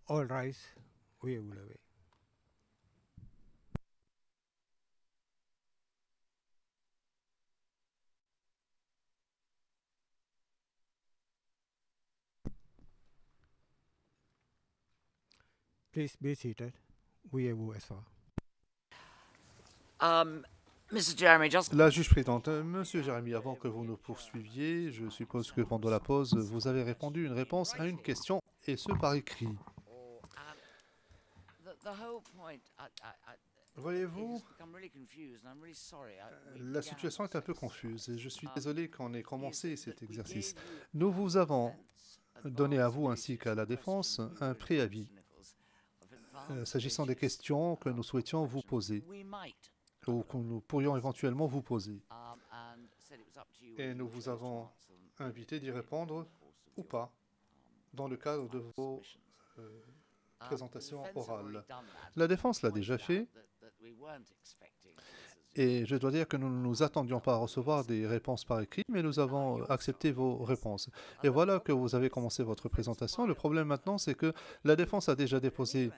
All rise. Veuillez vous lever. Please be seated. Veuillez vous asseoir. Um, Mr. Jeremy, just La juge présidente, Monsieur Jérémy, avant que vous nous poursuiviez, je suppose que pendant la pause, vous avez répondu une réponse à une question, et ce par écrit. the whole point. Voyez-vous, It's become really confused, and I'm really sorry. la situation est un peu confuse et je suis désolé qu'on ait commencé cet exercice. Nous vous avons donné à vous ainsi qu'à la défense un préavis s'agissant des questions que nous souhaitions vous poser ou que nous pourrions éventuellement vous poser. Et nous vous avons invité d'y répondre ou pas dans le cadre de vos présentations orales. La défense l'a déjà fait et je dois dire que nous ne nous attendions pas à recevoir des réponses par écrit, mais nous avons accepté vos réponses. Et voilà que vous avez commencé votre présentation. Le problème maintenant, c'est que la défense a déjà déposé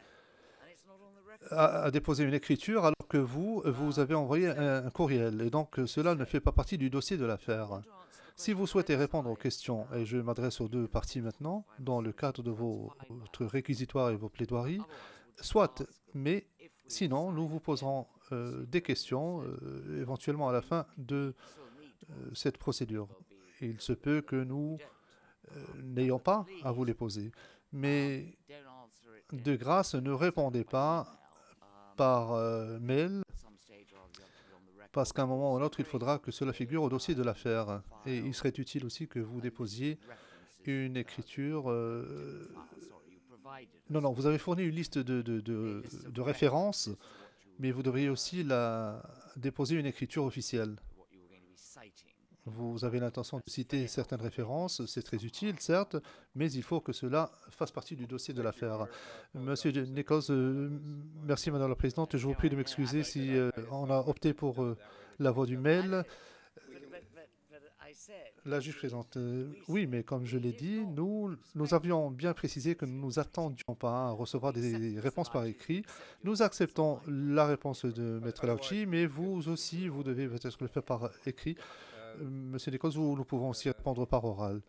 une écriture alors que vous avez envoyé un courriel. Et donc, cela ne fait pas partie du dossier de l'affaire. Si vous souhaitez répondre aux questions, et je m'adresse aux deux parties maintenant, dans le cadre de votre réquisitoire et vos plaidoiries, soit, mais sinon, nous vous poserons des questions, éventuellement à la fin de cette procédure. Il se peut que nous n'ayons pas à vous les poser. Mais de grâce, ne répondez pas par mail, parce qu'à un moment ou à un autre, il faudra que cela figure au dossier de l'affaire. Et il serait utile aussi que vous déposiez une écriture. Non, vous avez fourni une liste de références, mais vous devriez aussi déposer une écriture officielle. Vous avez l'intention de citer certaines références, c'est très utile, certes, mais il faut que cela fasse partie du dossier de l'affaire. Monsieur Nichols, merci Madame la Présidente. Je vous prie de m'excuser si on a opté pour la voie du mail. La juge présente. Oui, mais comme je l'ai dit, nous avions bien précisé que nous ne nous attendions pas à recevoir des réponses par écrit. Nous acceptons la réponse de Maître Lauchi, mais vous aussi, vous devez peut-être le faire par écrit. Monsieur Nichols, nous pouvons aussi répondre par oral.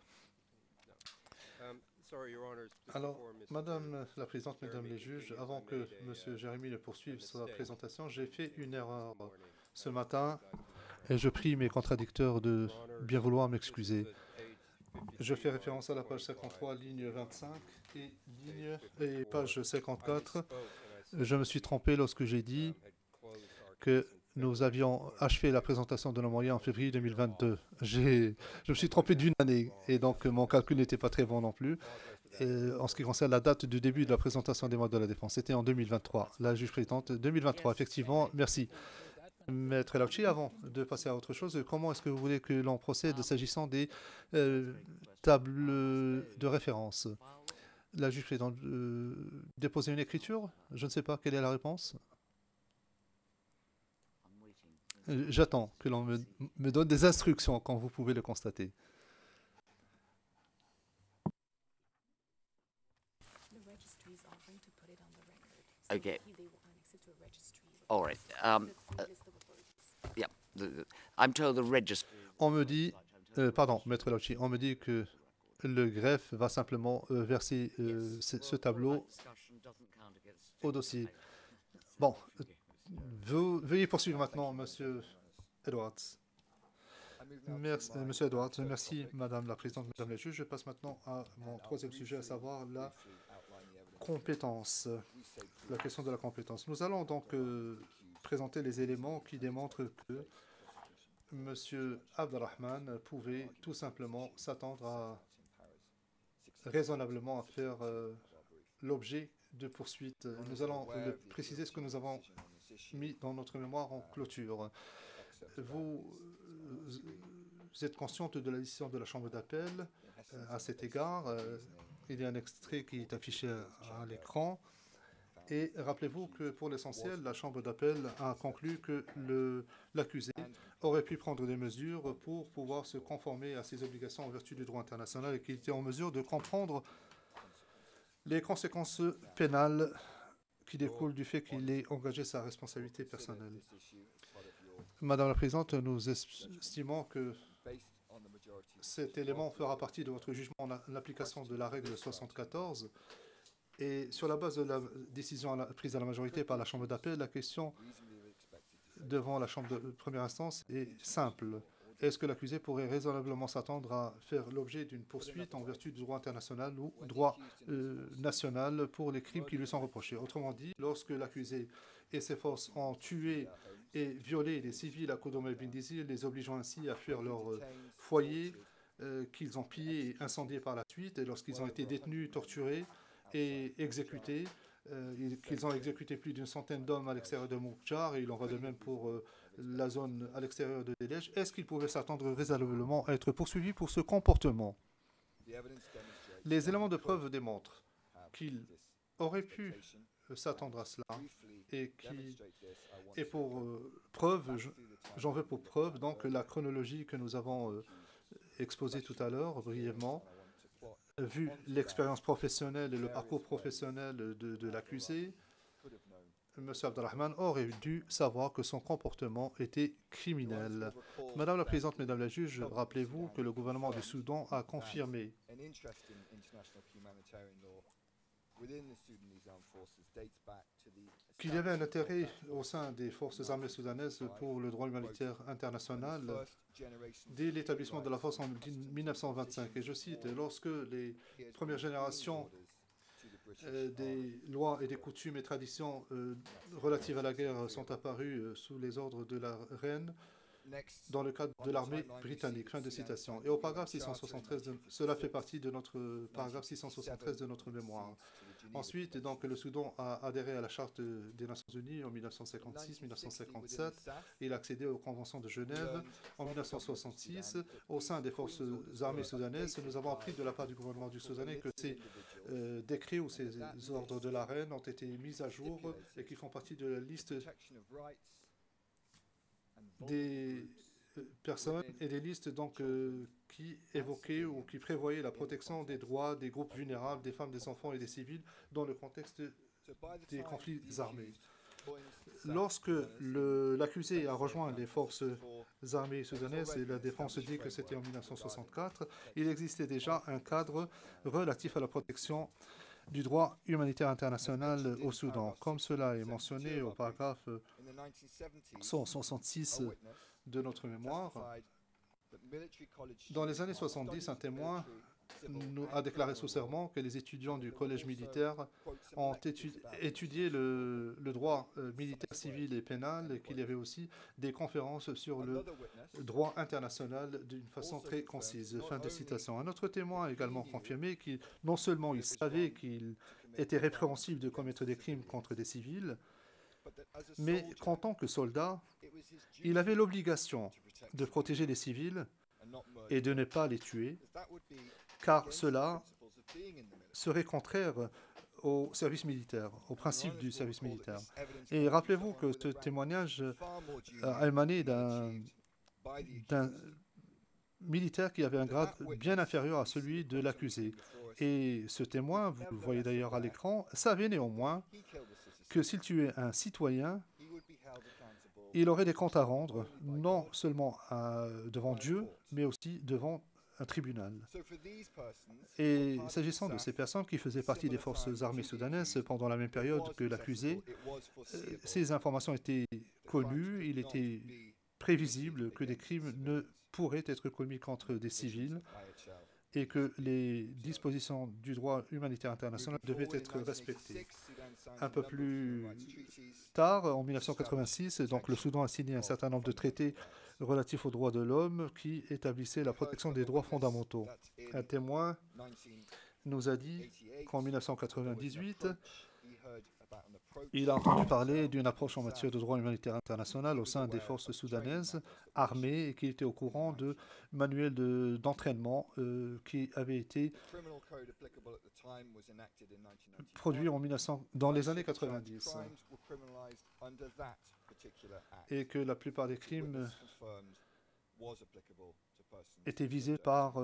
Alors, Madame la Présidente, Mesdames les juges, avant que Monsieur Jérémy ne poursuive sa présentation, j'ai fait une erreur ce matin et je prie mes contradicteurs de bien vouloir m'excuser. Je fais référence à la page 53, ligne 25 et page 54. Je me suis trompé lorsque j'ai dit que nous avions achevé la présentation de nos moyens en février 2022. Je me suis trompé d'une année et donc mon calcul n'était pas très bon non plus. Et en ce qui concerne la date du début de la présentation des modes de la défense, c'était en 2023. La juge présidente, 2023, effectivement, merci. Maître Lauchi, avant de passer à autre chose, comment est-ce que vous voulez que l'on procède s'agissant des tables de référence? La juge présidente, déposer une écriture? Je ne sais pas, quelle est la réponse? J'attends que l'on me donne des instructions quand vous pouvez le constater. okay. All right. Yeah. I'm told the register. On me dit, pardon, Maître Lauchi, on me dit que le greffe va simplement verser ce tableau au dossier. Bon, veuillez poursuivre maintenant, Monsieur Edwards. Merci, Monsieur Edwards, merci, Madame la Présidente, Madame la Juge. Je passe maintenant à mon troisième sujet, à savoir la compétence, la question de la compétence. Nous allons donc présenter les éléments qui démontrent que Monsieur Abdelrahman pouvait tout simplement s'attendre raisonnablement à faire l'objet de poursuites. Nous allons préciser ce que nous avons mis dans notre mémoire en clôture. Vous êtes consciente de la décision de la Chambre d'appel à cet égard. Il y a un extrait qui est affiché à l'écran. Et rappelez-vous que pour l'essentiel, la Chambre d'appel a conclu que l'accusé aurait pu prendre des mesures pour pouvoir se conformer à ses obligations en vertu du droit international et qu'il était en mesure de comprendre les conséquences pénales qui découlent du fait qu'il ait engagé sa responsabilité personnelle. Madame la Présidente, nous estimons que cet élément fera partie de votre jugement en l'application de la règle 74 et sur la base de la décision prise à la majorité par la Chambre d'appel, la question devant la Chambre de première instance est simple. Est-ce que l'accusé pourrait raisonnablement s'attendre à faire l'objet d'une poursuite en vertu du droit international ou droit national pour les crimes qui lui sont reprochés? Autrement dit, lorsque l'accusé et ses forces ont tué et violé les civils à Kodoma et Bindisi, les obligeant ainsi à fuir leur foyer, qu'ils ont pillé et incendié par la suite, et lorsqu'ils ont été détenus, torturés et exécutés, qu'ils ont exécuté plus d'une centaine d'hommes à l'extérieur de Moukjar, et il en va de même pour la zone à l'extérieur de Delej, est-ce qu'ils pouvaient s'attendre raisonnablement à être poursuivis pour ce comportement? Les éléments de preuve démontrent qu'ils auraient pu s'attendre à cela, et pour preuve, j'en veux pour preuve donc la chronologie que nous avons exposée tout à l'heure brièvement, vu l'expérience professionnelle et le parcours professionnel de l'accusé. M. Abdelrahman aurait dû savoir que son comportement était criminel. Madame la Présidente, Mesdames les juges, rappelez-vous que le gouvernement du Soudan a confirmé qu'il y avait un intérêt au sein des forces armées soudanaises pour le droit humanitaire international dès l'établissement de la force en 1925. Et je cite, lorsque les premières générations des lois et des coutumes et traditions relatives à la guerre sont apparues sous les ordres de la reine dans le cadre de l'armée britannique. Fin de citation. Et au paragraphe 673, cela fait partie de notre paragraphe 673 de notre mémoire. Ensuite, donc, le Soudan a adhéré à la Charte des Nations Unies en 1956-1957. Il a accédé aux conventions de Genève en 1966. Au sein des forces armées soudanaises, nous avons appris de la part du gouvernement du Soudanais que ces décrets ou ces ordres de la reine ont été mis à jour et qui font partie de la liste des personnes et des listes donc qui évoquaient ou qui prévoyaient la protection des droits des groupes vulnérables, des femmes, des enfants et des civils dans le contexte des conflits armés. Lorsque l'accusé a rejoint les forces armées soudanaises, et la défense dit que c'était en 1964, il existait déjà un cadre relatif à la protection du droit humanitaire international au Soudan. Comme cela est mentionné au paragraphe 166 de notre mémoire, dans les années 70, un témoin a déclaré sous serment que les étudiants du collège militaire ont étudié le droit militaire, civil et pénal, et qu'il y avait aussi des conférences sur le droit international d'une façon très concise. Fin de citation. Un autre témoin a également confirmé que non seulement il savait qu'il était répréhensible de commettre des crimes contre des civils, mais qu'en tant que soldat, il avait l'obligation de protéger les civils et de ne pas les tuer, car cela serait contraire au service militaire, au principe du service militaire. Et rappelez-vous que ce témoignage a émané d'un militaire qui avait un grade bien inférieur à celui de l'accusé. Et ce témoin, vous le voyez d'ailleurs à l'écran, savait néanmoins que s'il tuait un citoyen, il aurait des comptes à rendre, non seulement devant Dieu, mais aussi devant un tribunal. Et s'agissant de ces personnes qui faisaient partie des forces armées soudanaises pendant la même période que l'accusé, ces informations étaient connues, il était prévisible que des crimes ne pourraient être commis contre des civils et que les dispositions du droit humanitaire international devaient être respectées. Un peu plus tard, en 1986, donc, le Soudan a signé un certain nombre de traités relatifs aux droits de l'homme qui établissaient la protection des droits fondamentaux. Un témoin nous a dit qu'en 1998, il a entendu parler d'une approche en matière de droit humanitaire international au sein des forces soudanaises armées et qu'il était au courant de manuels d'entraînement qui avaient été produits dans les années 90 et que la plupart des crimes étaient visés par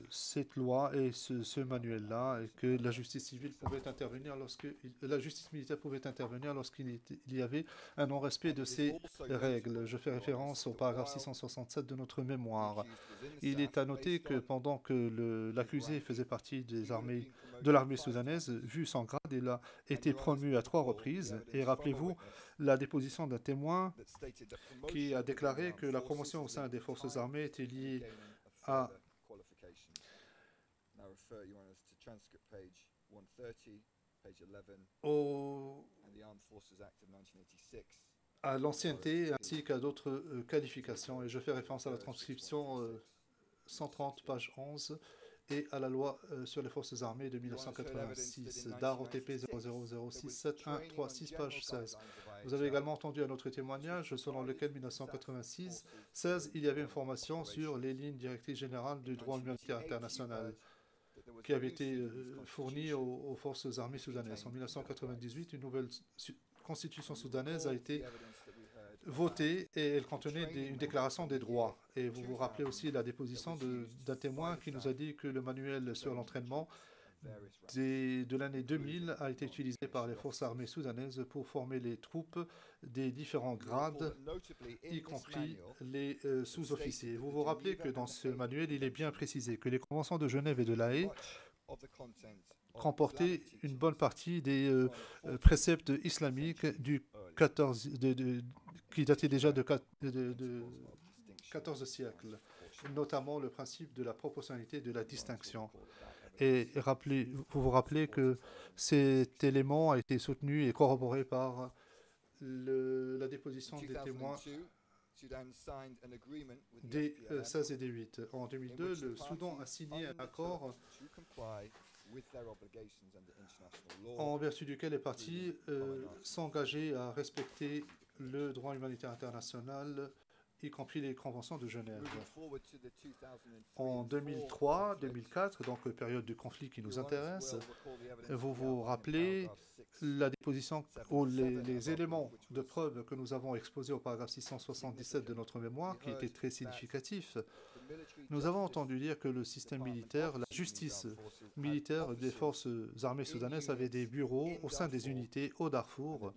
cette loi et ce manuel-là, et que la justice civile pouvait intervenir la justice militaire pouvait intervenir lorsqu'il y avait un non-respect de ces règles. Je fais référence au paragraphe 667 de notre mémoire. Il est à noter que pendant que l'accusé faisait partie de l'armée soudanaise, vu son grade, il a été promu à 3 reprises. Et rappelez-vous la déposition d'un témoin qui a déclaré que la promotion au sein des forces armées était liée à l'ancienneté ainsi qu'à d'autres qualifications. Et je fais référence à la transcription 130, page 11, et à la loi sur les forces armées de 1986, DAR OTP 00067136, page 16. Vous avez également entendu un autre témoignage selon lequel, en 1986, il y avait une formation sur les lignes directrices générales du droit humanitaire international qui avait été fournie aux forces armées soudanaises. En 1998, une nouvelle constitution soudanaise a été votée et elle contenait une déclaration des droits. Et vous vous rappelez aussi la déposition d'un témoin qui nous a dit que le manuel sur l'entraînement de l'année 2000 a été utilisé par les forces armées soudanaises pour former les troupes des différents grades, y compris les sous-officiers. Vous vous rappelez que dans ce manuel, il est bien précisé que les conventions de Genève et de La Haye comportaient une bonne partie des préceptes islamiques qui dataient déjà de 14 siècles, notamment le principe de la proportionnalité et de la distinction. Et vous vous rappelez que cet élément a été soutenu et corroboré par la déposition des témoins des 16 et des 8. En 2002, le Soudan a signé un accord en vertu duquel les parties s'engageaient à respecter le droit humanitaire international, y compris les conventions de Genève. En 2003-2004, donc période de conflit qui nous intéresse, vous vous rappelez la déposition ou les éléments de preuve que nous avons exposés au paragraphe 677 de notre mémoire, qui était très significatif. Nous avons entendu dire que le système militaire, la justice militaire des forces armées soudanaises avait des bureaux au sein des unités au Darfour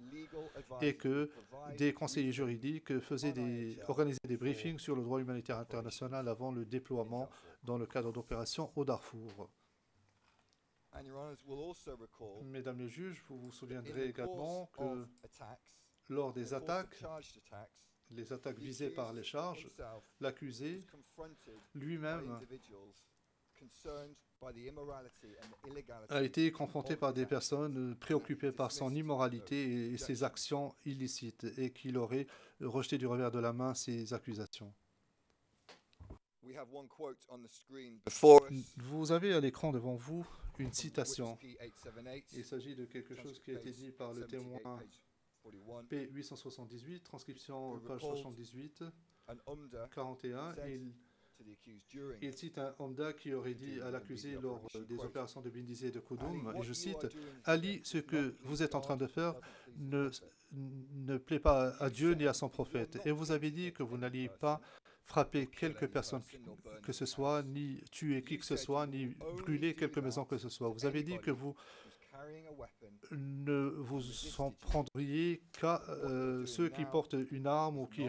et que des conseillers juridiques organisaient des briefings sur le droit humanitaire international avant le déploiement dans le cadre d'opérations au Darfour. Mesdames les juges, vous vous souviendrez également que lors des attaques, les attaques visées par les charges, l'accusé lui-même a été confronté par des personnes préoccupées par son immoralité et ses actions illicites et qu'il aurait rejeté du revers de la main ces accusations. Vous avez à l'écran devant vous une citation. Il s'agit de quelque chose qui a été dit par le témoin P878, transcription page 78, 41. Il cite un Omda qui aurait dit à l'accusé lors des opérations de Bindizé et de Koudoum, et je cite, « Ali, ce que vous êtes en train de faire ne plaît pas à Dieu ni à son prophète. Et vous avez dit que vous n'alliez pas frapper quelque personne que ce soit, ni tuer qui que ce soit, ni brûler quelque maison que ce soit. Vous avez dit que vous ne vous en prendriez qu'à ceux qui portent une arme ou qui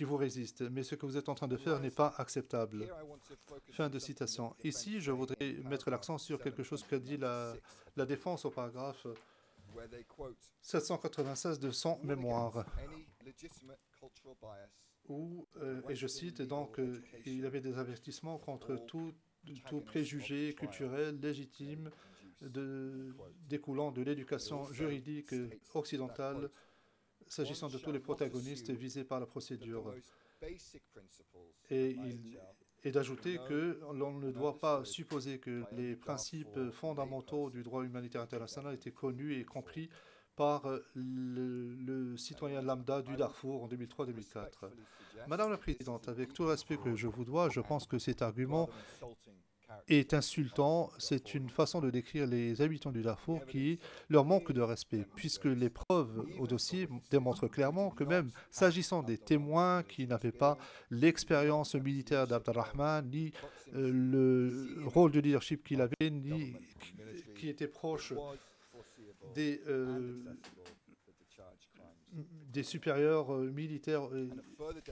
vous résistent. Mais ce que vous êtes en train de faire n'est pas acceptable. » Fin de citation. Ici, je voudrais mettre l'accent sur quelque chose qu'a dit la défense au paragraphe 796 de son mémoire, où, et je cite, donc, il y avait des avertissements contre tout préjugé culturel légitime découlant de l'éducation juridique occidentale s'agissant de tous les protagonistes visés par la procédure. Et d'ajouter que l'on ne doit pas supposer que les principes fondamentaux du droit humanitaire international étaient connus et compris par le citoyen lambda du Darfour en 2003-2004. Madame la Présidente, avec tout le respect que je vous dois, je pense que cet argument est insultant. C'est une façon de décrire les habitants du Darfour qui leur manque de respect, puisque les preuves au dossier démontrent clairement que même s'agissant des témoins qui n'avaient pas l'expérience militaire d'Abdelrahman, ni le rôle de leadership qu'il avait, ni qui était proche des, des supérieurs militaires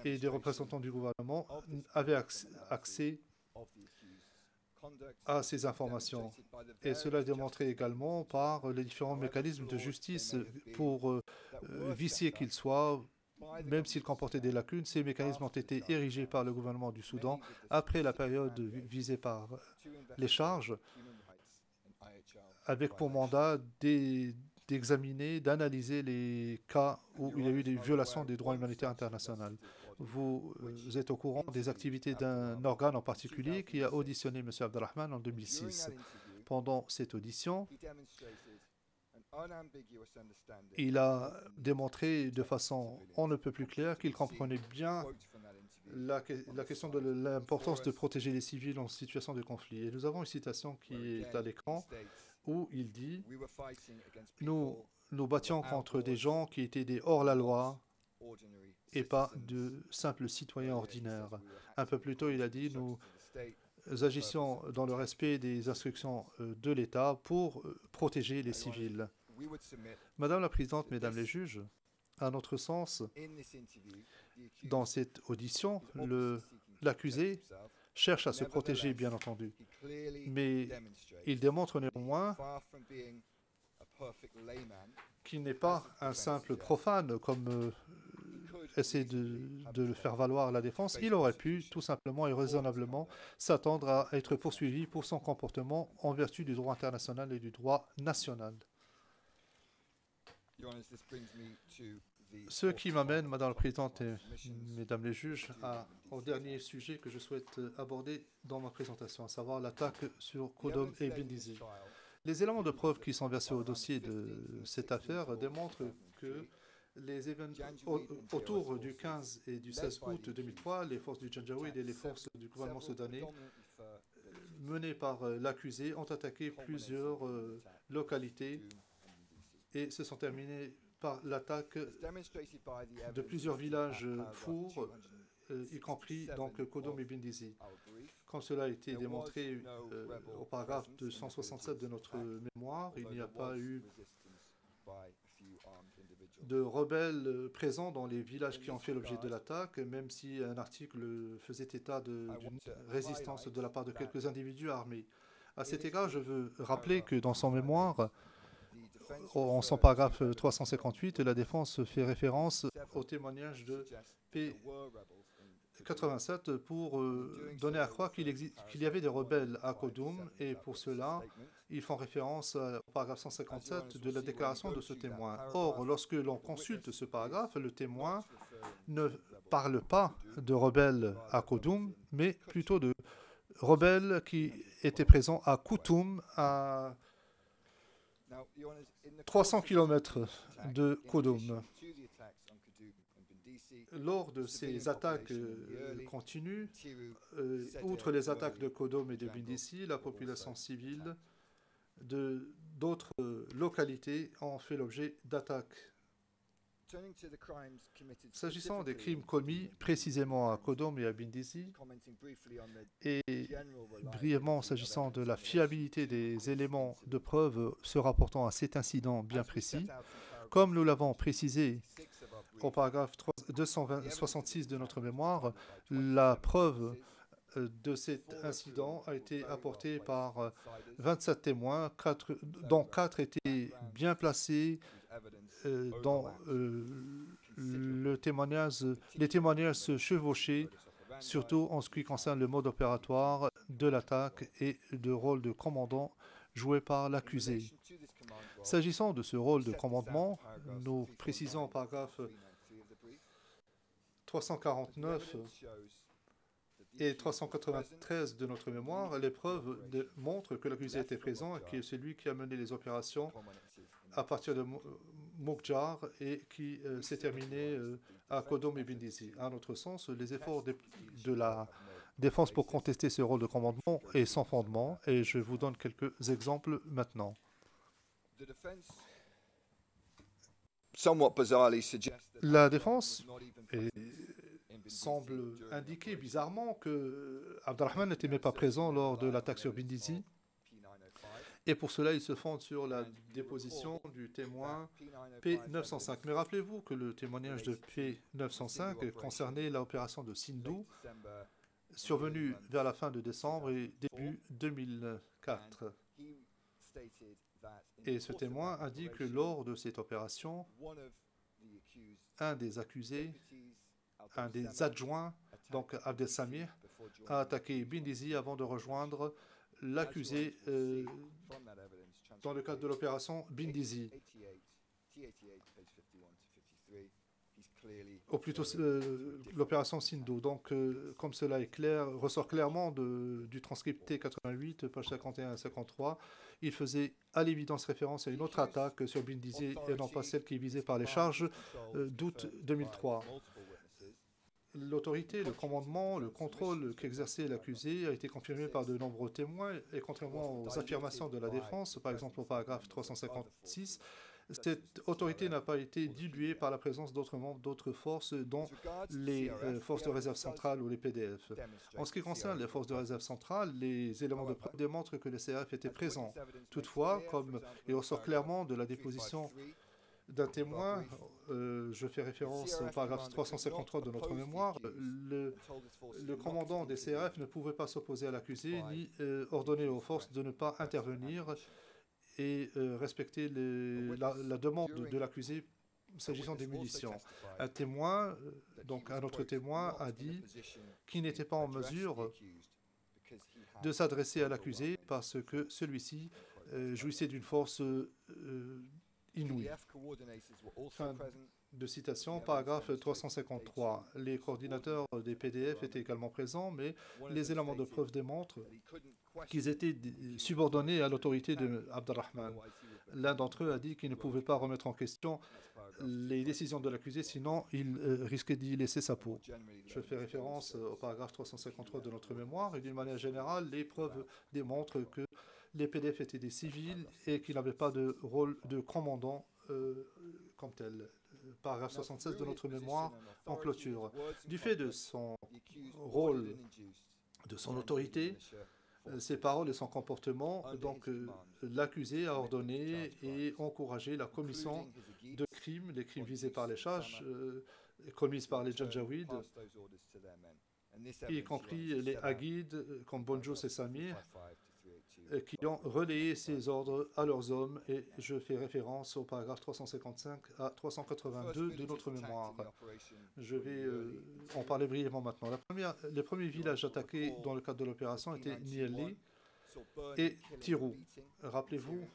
et des représentants du gouvernement, avaient accès à ces informations. Et cela est démontré également par les différents mécanismes de justice pour viciés qu'ils soient, même s'ils comportaient des lacunes. Ces mécanismes ont été érigés par le gouvernement du Soudan après la période visée par les charges, avec pour mandat d'examiner, d'analyser les cas où il y a eu des violations des droits humanitaires internationaux. Vous êtes au courant des activités d'un organe en particulier qui a auditionné M. Abdelrahman en 2006. Pendant cette audition, il a démontré de façon on ne peut plus claire qu'il comprenait bien la question de l'importance de protéger les civils en situation de conflit. Et nous avons une citation qui est à l'écran où il dit « Nous battions contre des gens qui étaient des hors-la-loi et pas de simples citoyens ordinaires. » Un peu plus tôt, il a dit « Nous agissions dans le respect des instructions de l'État pour protéger les civils. » Madame la Présidente, Mesdames les juges, à notre sens, dans cette audition, l'accusé cherche à se protéger, bien entendu, mais il démontre néanmoins qu'il n'est pas un simple profane, comme essaie de le faire valoir à la défense. Il aurait pu, tout simplement et raisonnablement, s'attendre à être poursuivi pour son comportement en vertu du droit international et du droit national. Ce qui m'amène, Madame la Présidente et Mesdames les juges, au dernier sujet que je souhaite aborder dans ma présentation, à savoir l'attaque sur Kodom et Bindizi. Les éléments de preuve qui sont versés au dossier de cette affaire démontrent que les événements autour du 15 et du 16 août 2003, les forces du Janjaweed et les forces du gouvernement soudanais, menées par l'accusé, ont attaqué plusieurs localités et se sont terminées par l'attaque de plusieurs villages fours, y compris donc Kodom et Bindizi. Comme cela a été démontré au paragraphe 267 de notre mémoire, il n'y a pas eu de rebelles présents dans les villages qui ont fait l'objet de l'attaque, même si un article faisait état d'une résistance de la part de quelques individus armés. À cet égard, je veux rappeler que dans son mémoire, en son paragraphe 358, la défense fait référence au témoignage de P87 pour donner à croire qu'il y avait des rebelles à Kodom, et pour cela, ils font référence au paragraphe 157 de la déclaration de ce témoin. Or, lorsque l'on consulte ce paragraphe, le témoin ne parle pas de rebelles à Kodom, mais plutôt de rebelles qui étaient présents à Koutoum, à 300 km de Kodom. Lors de ces attaques continues, outre les attaques de Kodom et de Bindizi, la population civile d'autres localités ont fait l'objet d'attaques. S'agissant des crimes commis précisément à Kodom et à Bindizi, et brièvement s'agissant de la fiabilité des éléments de preuve se rapportant à cet incident bien précis, comme nous l'avons précisé au paragraphe 266 de notre mémoire, la preuve de cet incident a été apportée par 27 témoins, dont 4 étaient bien placés dans les témoignages se chevauchaient, surtout en ce qui concerne le mode opératoire de l'attaque et le rôle de commandant joué par l'accusé. S'agissant de ce rôle de commandement, nous précisons au paragraphe 349 et 393 de notre mémoire, les preuves montrent que l'accusé était présent et que c'est lui qui a mené les opérations à partir de Moukjar et qui s'est terminé à Kodom et Bindizi. À notre sens, les efforts défense pour contester ce rôle de commandement est sans fondement et je vous donne quelques exemples maintenant. La défense semble indiquer bizarrement que Abdelrahman n'était même pas présent lors de l'attaque sur Bindisi. Et pour cela, il se fonde sur la déposition du témoin P905. Mais rappelez-vous que le témoignage de P905 concernait l'opération de Sindhu, survenue vers la fin de décembre et début 2004. Et ce témoin indique que lors de cette opération, un des accusés, un des adjoints, donc Abdel Samir, a attaqué Bindisi avant de rejoindre l'accusé dans le cadre de l'opération Bindisi. Ou plutôt l'opération Sindhu. Donc, comme cela est clair, ressort clairement du transcript T88, page 51 à 53, il faisait à l'évidence référence à une autre attaque sur Bindisi et non pas celle qui est visée par les charges d'août 2003. L'autorité, le commandement, le contrôle qu'exerçait l'accusé a été confirmé par de nombreux témoins et contrairement aux affirmations de la défense, par exemple au paragraphe 356, cette autorité n'a pas été diluée par la présence d'autres membres d'autres forces, dont les forces de réserve centrale ou les PDF. En ce qui concerne les forces de réserve centrale, les éléments de preuve démontrent que les CRF étaient présents. Toutefois, comme il ressort clairement de la déposition d'un témoin, je fais référence au paragraphe 353 de notre mémoire, le commandant des CRF ne pouvait pas s'opposer à l'accusé ni ordonner aux forces de ne pas intervenir et respecter la demande de l'accusé s'agissant des munitions. Un témoin, donc un autre témoin, a dit qu'il n'était pas en mesure de s'adresser à l'accusé parce que celui-ci jouissait d'une force inouïe. Fin de citation, paragraphe 353. Les coordinateurs des PDF étaient également présents, mais les éléments de preuve démontrent qu'ils étaient subordonnés à l'autorité de Abdelrahman. L'un d'entre eux a dit qu'il ne pouvait pas remettre en question les décisions de l'accusé, sinon il risquait d'y laisser sa peau. Je fais référence au paragraphe 353 de notre mémoire, et d'une manière générale, les preuves démontrent que les PDF étaient des civils et qu'ils n'avaient pas de rôle de commandant comme tel. Paragraphe 76 de notre mémoire en clôture. Du fait de son rôle, de son autorité, ses paroles et son comportement, donc l'accusé a ordonné et encouragé la commission de crimes, les crimes visés par les charges commises par les Janjaweed, y compris les Aguides comme Bonjous et Samir, qui ont relayé ces ordres à leurs hommes, et je fais référence au paragraphe 355 à 382 de notre mémoire. Je vais en parler brièvement maintenant. Les premiers villages attaqués dans le cadre de l'opération étaient Nieli et Tirou. Rappelez-vous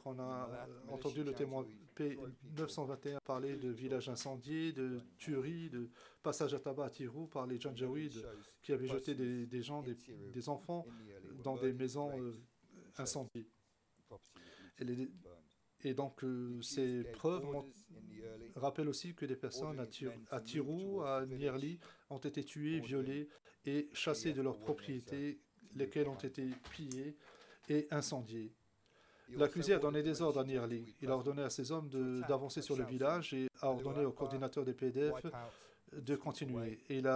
qu'on a entendu le témoin P921 parler de villages incendiés, de tueries, de passage à tabac à Tirou par les Janjaweed qui avaient jeté des gens, des enfants dans des maisons incendiées. Et donc ces preuves rappellent aussi que des personnes à Tirou, à Nierli, ont été tuées, violées et chassées de leurs propriétés, lesquelles ont été pillées et incendiées. L'accusé a donné des ordres à Nierli. Il a ordonné à ses hommes d'avancer sur le village et a ordonné au coordinateur des PDF de continuer. Il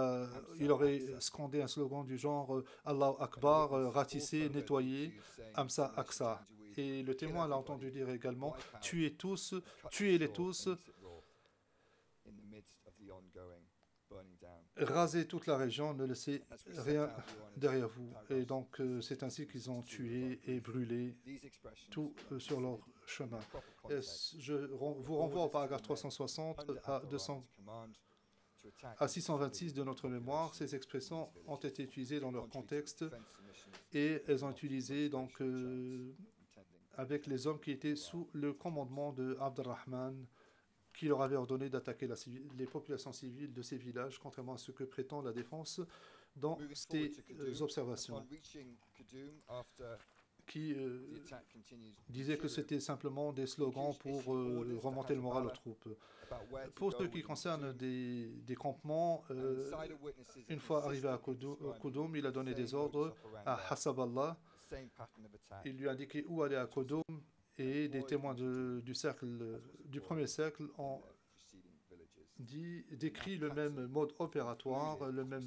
aurait scandé un slogan du genre Allah Akbar, ratisser, nettoyer, Amsa Aksa. Et le témoin l'a entendu dire également tuez-les tous, rasez toute la région, ne laissez rien derrière vous. Et donc c'est ainsi qu'ils ont tué et brûlé tout sur leur chemin. Et je vous renvoie au paragraphe 360 à 626 de notre mémoire. Ces expressions ont été utilisées dans leur contexte et elles ont utilisé donc avec les hommes qui étaient sous le commandement de Abdelrahman, qui leur avait ordonné d'attaquer les populations civiles de ces villages, contrairement à ce que prétend la défense dans ces observations. qui disaient que c'était simplement des slogans pour remonter le moral aux troupes. Pour ce qui concerne des campements, une fois arrivé à Koudoum, il a donné des ordres à Hassaballah. Il lui a indiqué où aller à Koudoum et des témoins du premier cercle ont décrit le même mode opératoire, le même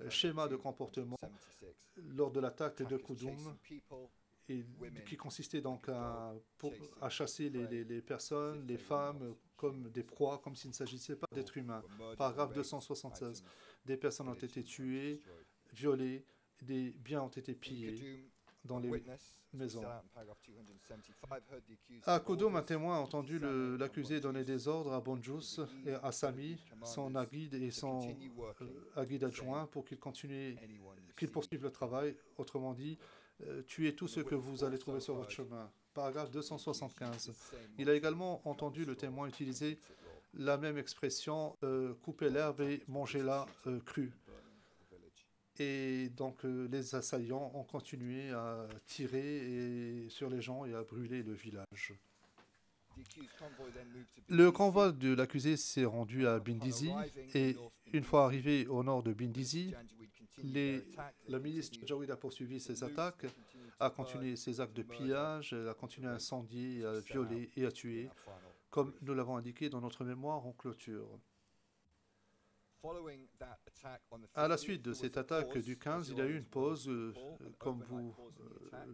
schéma de comportement lors de l'attaque de Koudoum, qui consistait donc à chasser les personnes, les femmes, comme des proies, comme s'il ne s'agissait pas d'êtres humains. Paragraphe 276. Des personnes ont été tuées, violées, des biens ont été pillés dans les maisons. À Koudoum, un témoin a entendu l'accusé donner des ordres à Bonjous et à Sami, son aguide et son aguide adjoint, pour qu'ils poursuivent le travail. Autrement dit, tuez tout ce que vous allez trouver sur votre chemin. Paragraphe 275. Il a également entendu le témoin utiliser la même expression, couper l'herbe et manger-la crue. Et donc les assaillants ont continué à tirer sur les gens et à brûler le village. Le convoi de l'accusé s'est rendu à Bindizi et une fois arrivé au nord de Bindizi, la milice Janjaweed a poursuivi ses attaques, a continué ses actes de pillage, a continué à incendier, à violer et à tuer, comme nous l'avons indiqué dans notre mémoire en clôture. À la suite de cette attaque du 15, il y a eu une pause, comme vous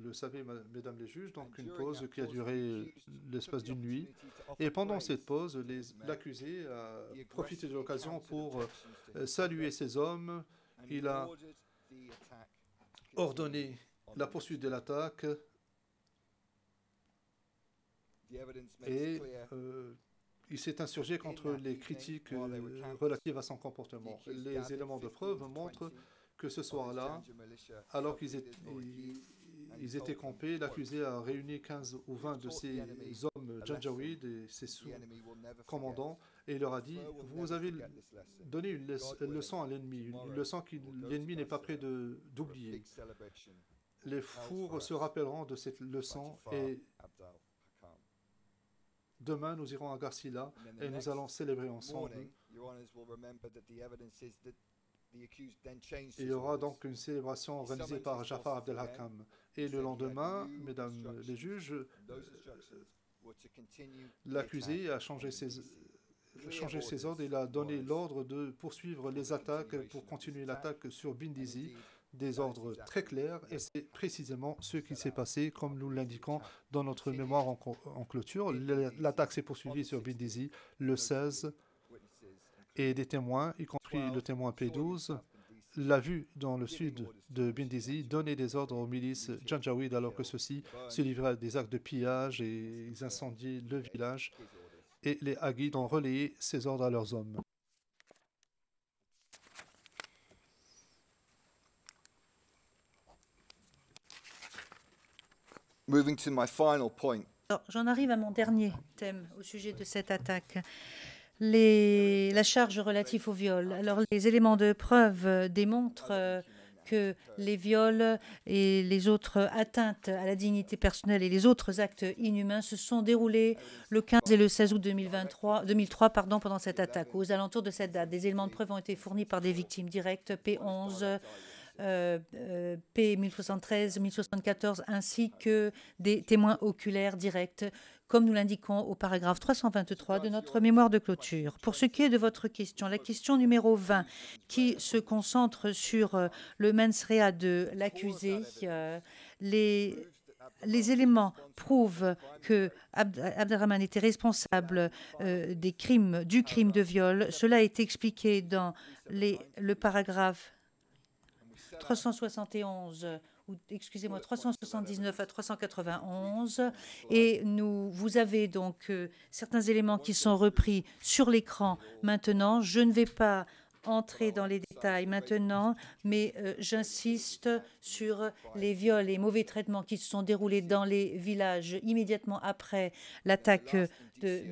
le savez, mesdames les juges, donc une pause qui a duré l'espace d'une nuit. Et pendant cette pause, l'accusé a profité de l'occasion pour saluer ses hommes. Il a ordonné la poursuite de l'attaque et il s'est insurgé contre les critiques relatives à son comportement. Les éléments de preuve montrent que ce soir-là, alors qu'ils étaient campés, l'accusé a réuni 15 ou 20 de ses hommes Janjaweed et ses sous-commandants et il leur a dit « Vous avez donné une leçon à l'ennemi, une leçon que l'ennemi n'est pas prêt d'oublier. Les fours se rappelleront de cette leçon et demain, nous irons à Garcilla et nous allons célébrer ensemble. Il y aura donc une célébration organisée par Jafar Abdelhakam. Et le lendemain, mesdames les juges, l'accusé a changé ses ordres. Il a donné l'ordre de poursuivre les attaques pour continuer l'attaque sur Bindizi. Des ordres très clairs et c'est précisément ce qui s'est passé comme nous l'indiquons dans notre mémoire en clôture. L'attaque s'est poursuivie sur Bindizi le 16 et des témoins, y compris le témoin P12, l'a vu dans le sud de Bindizi donner des ordres aux milices Janjaweed alors que ceux-ci se livraient à des actes de pillage et ils incendiaient le village et les Aguides ont relayé ces ordres à leurs hommes. J'en arrive à mon dernier thème au sujet de cette attaque, la charge relative au viol. Alors, les éléments de preuve démontrent que les viols et les autres atteintes à la dignité personnelle et les autres actes inhumains se sont déroulés le 15 et le 16 août 2003 pendant cette attaque. Aux alentours de cette date, des éléments de preuve ont été fournis par des victimes directes, P11, P 1073, 1074, ainsi que des témoins oculaires directs, comme nous l'indiquons au paragraphe 323 de notre mémoire de clôture. Pour ce qui est de votre question, la question numéro 20, qui se concentre sur le mens rea de l'accusé, les éléments prouvent que Abderrahmane était responsable du crime de viol. Cela est expliqué dans le paragraphe 371, ou excusez-moi, 379 à 391, et vous avez donc certains éléments qui sont repris sur l'écran maintenant. Je ne vais pas entrer dans les détails maintenant, mais j'insiste sur les viols et mauvais traitements qui se sont déroulés dans les villages immédiatement après l'attaque de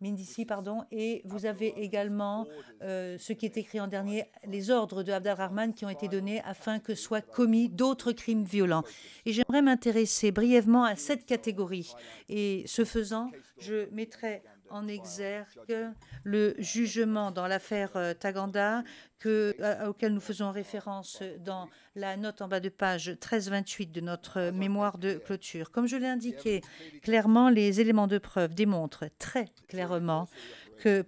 Mindisi, pardon, et vous avez également ce qui est écrit en dernier, les ordres de Abdelrahman qui ont été donnés afin que soient commis d'autres crimes violents. Et j'aimerais m'intéresser brièvement à cette catégorie. Et ce faisant, je mettrai en exergue le jugement dans l'affaire Taganda auquel nous faisons référence dans la note en bas de page 1328 de notre mémoire de clôture. Comme je l'ai indiqué clairement, les éléments de preuve démontrent très clairement que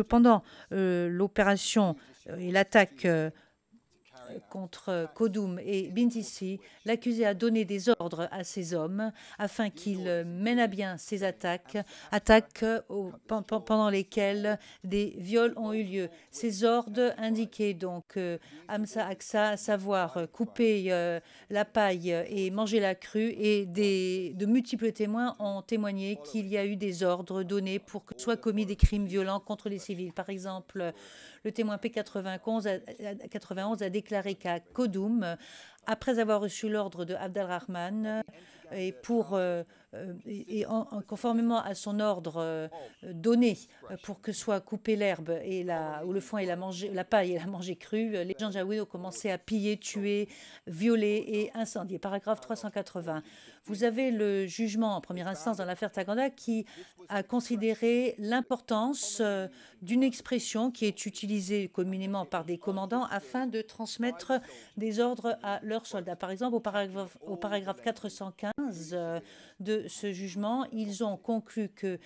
pendant l'opération et l'attaque contre Kodoum et Bindisi, l'accusé a donné des ordres à ses hommes afin qu'ils mènent à bien ces attaques pendant lesquelles des viols ont eu lieu. Ces ordres indiquaient donc Hamza Aqsa, à savoir couper la paille et manger la crue, et de multiples témoins ont témoigné qu'il y a eu des ordres donnés pour que soient commis des crimes violents contre les civils. Par exemple, le témoin P91 a déclaré qu'à Kodoum, après avoir reçu l'ordre de Abdelrahman, conformément à son ordre donné pour que soit coupée l'herbe ou le foin et la paille et la manger crue, les Janjaouis ont commencé à piller, tuer, violer et incendier. Paragraphe 380. Vous avez le jugement en première instance dans l'affaire Taganda qui a considéré l'importance d'une expression qui est utilisée communément par des commandants afin de transmettre des ordres à leurs soldats. Par exemple, au paragraphe 415 de ce jugement, ils ont conclu qu'il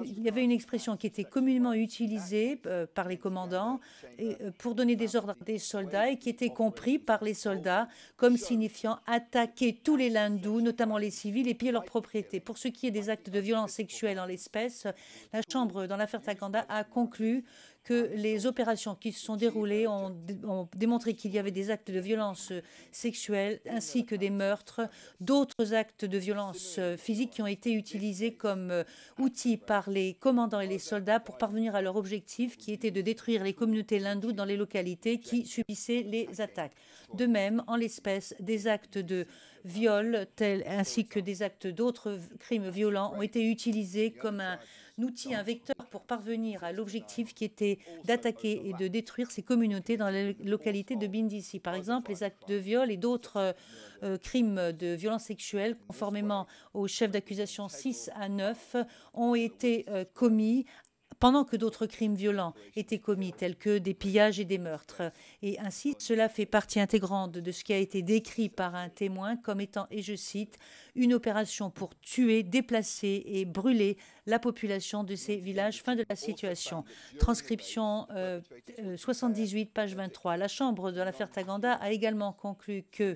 y avait une expression qui était communément utilisée par les commandants pour donner des ordres à des soldats et qui était compris par les soldats comme signifiant attaquer tous les Hindous, notamment les civils, et piller leurs propriétés. Pour ce qui est des actes de violence sexuelle en l'espèce, la Chambre, dans l'affaire Taganda, a conclu que les opérations qui se sont déroulées ont démontré qu'il y avait des actes de violence sexuelle ainsi que des meurtres, d'autres actes de violence physique qui ont été utilisés comme outils par les commandants et les soldats pour parvenir à leur objectif qui était de détruire les communautés hindoues dans les localités qui subissaient les attaques. De même, en l'espèce, des actes de viol ainsi que des actes d'autres crimes violents ont été utilisés comme un outil, un vecteur pour parvenir à l'objectif qui était d'attaquer et de détruire ces communautés dans la localité de Bindisi. Par exemple, les actes de viol et d'autres crimes de violence sexuelle, conformément aux chefs d'accusation 6 à 9, ont été commis pendant que d'autres crimes violents étaient commis, tels que des pillages et des meurtres. Et ainsi, cela fait partie intégrante de ce qui a été décrit par un témoin comme étant, et je cite, une opération pour tuer, déplacer et brûler la population de ces villages. Fin de la situation. Transcription 78, page 23. La Chambre de l'affaire Taganda a également conclu que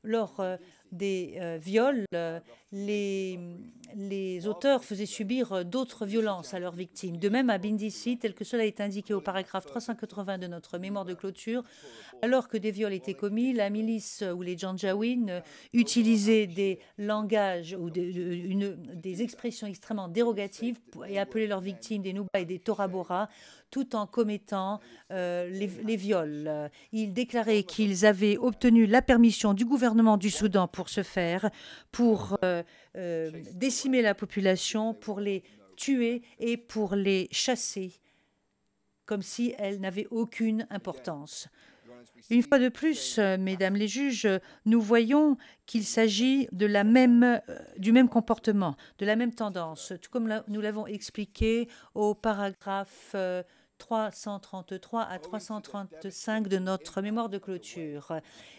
lors des viols, les auteurs faisaient subir d'autres violences à leurs victimes. De même, à Bindisi, tel que cela est indiqué au paragraphe 380 de notre mémoire de clôture, alors que des viols étaient commis, la milice ou les Janjaouines utilisaient des langages ou des expressions extrêmement dérogatives et appelaient leurs victimes des Nuba et des Tora Bora, tout en commettant les viols. Ils déclaraient qu'ils avaient obtenu la permission du gouvernement du Soudan pour ce faire, pour décimer la population, pour les tuer et pour les chasser, comme si elles n'avaient aucune importance. Une fois de plus, mesdames les juges, nous voyons qu'il s'agit du même comportement, de la même tendance, tout comme nous l'avons expliqué au paragraphe 333 à 335 de notre mémoire de clôture.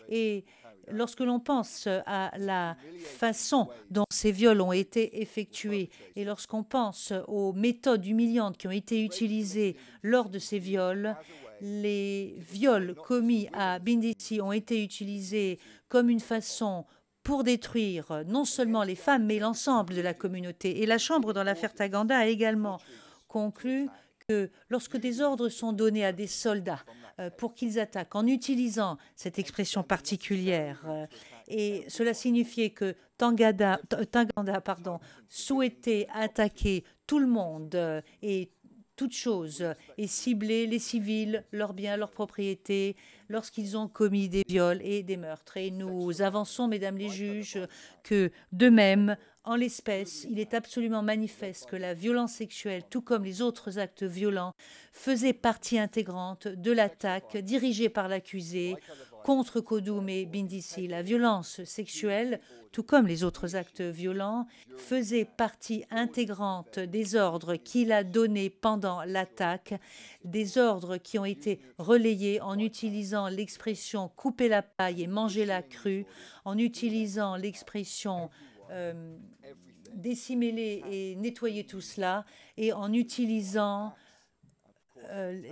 Et lorsque l'on pense à la façon dont ces viols ont été effectués et lorsqu'on pense aux méthodes humiliantes qui ont été utilisées lors de ces viols, les viols commis à Bindisi ont été utilisés comme une façon pour détruire non seulement les femmes, mais l'ensemble de la communauté. Et la Chambre, dans l'affaire Taganda, a également conclu que lorsque des ordres sont donnés à des soldats pour qu'ils attaquent en utilisant cette expression particulière, et cela signifiait que Taganda souhaitait attaquer tout le monde et toute chose et cibler les civils, leurs biens, leurs propriétés, lorsqu'ils ont commis des viols et des meurtres. Et nous avançons, mesdames les juges, que de même, en l'espèce, il est absolument manifeste que la violence sexuelle, tout comme les autres actes violents, faisait partie intégrante de l'attaque dirigée par l'accusé contre Kodoum et Bindissi. La violence sexuelle, tout comme les autres actes violents, faisait partie intégrante des ordres qu'il a donnés pendant l'attaque, des ordres qui ont été relayés en utilisant l'expression « couper la paille et manger la crue », en utilisant l'expression décimeler et nettoyer tout cela, et en utilisant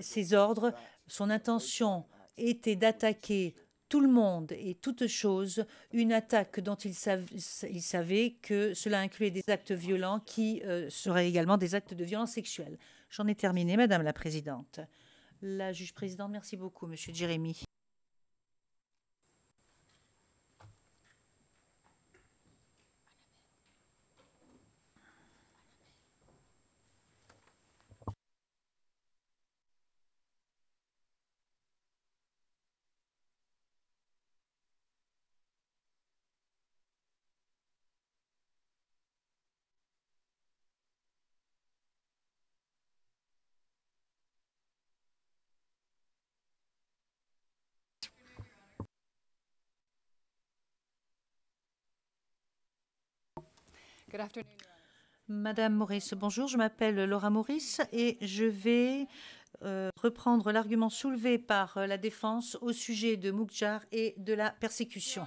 ces ordres, son intention était d'attaquer tout le monde et toute chose, une attaque dont il savait que cela incluait des actes violents qui seraient également des actes de violence sexuelle. J'en ai terminé, Madame la Présidente. La juge présidente, merci beaucoup, Monsieur Jérémy. Madame Maurice, bonjour, je m'appelle Laura Maurice et je vais reprendre l'argument soulevé par la défense au sujet de Mukjar et de la persécution.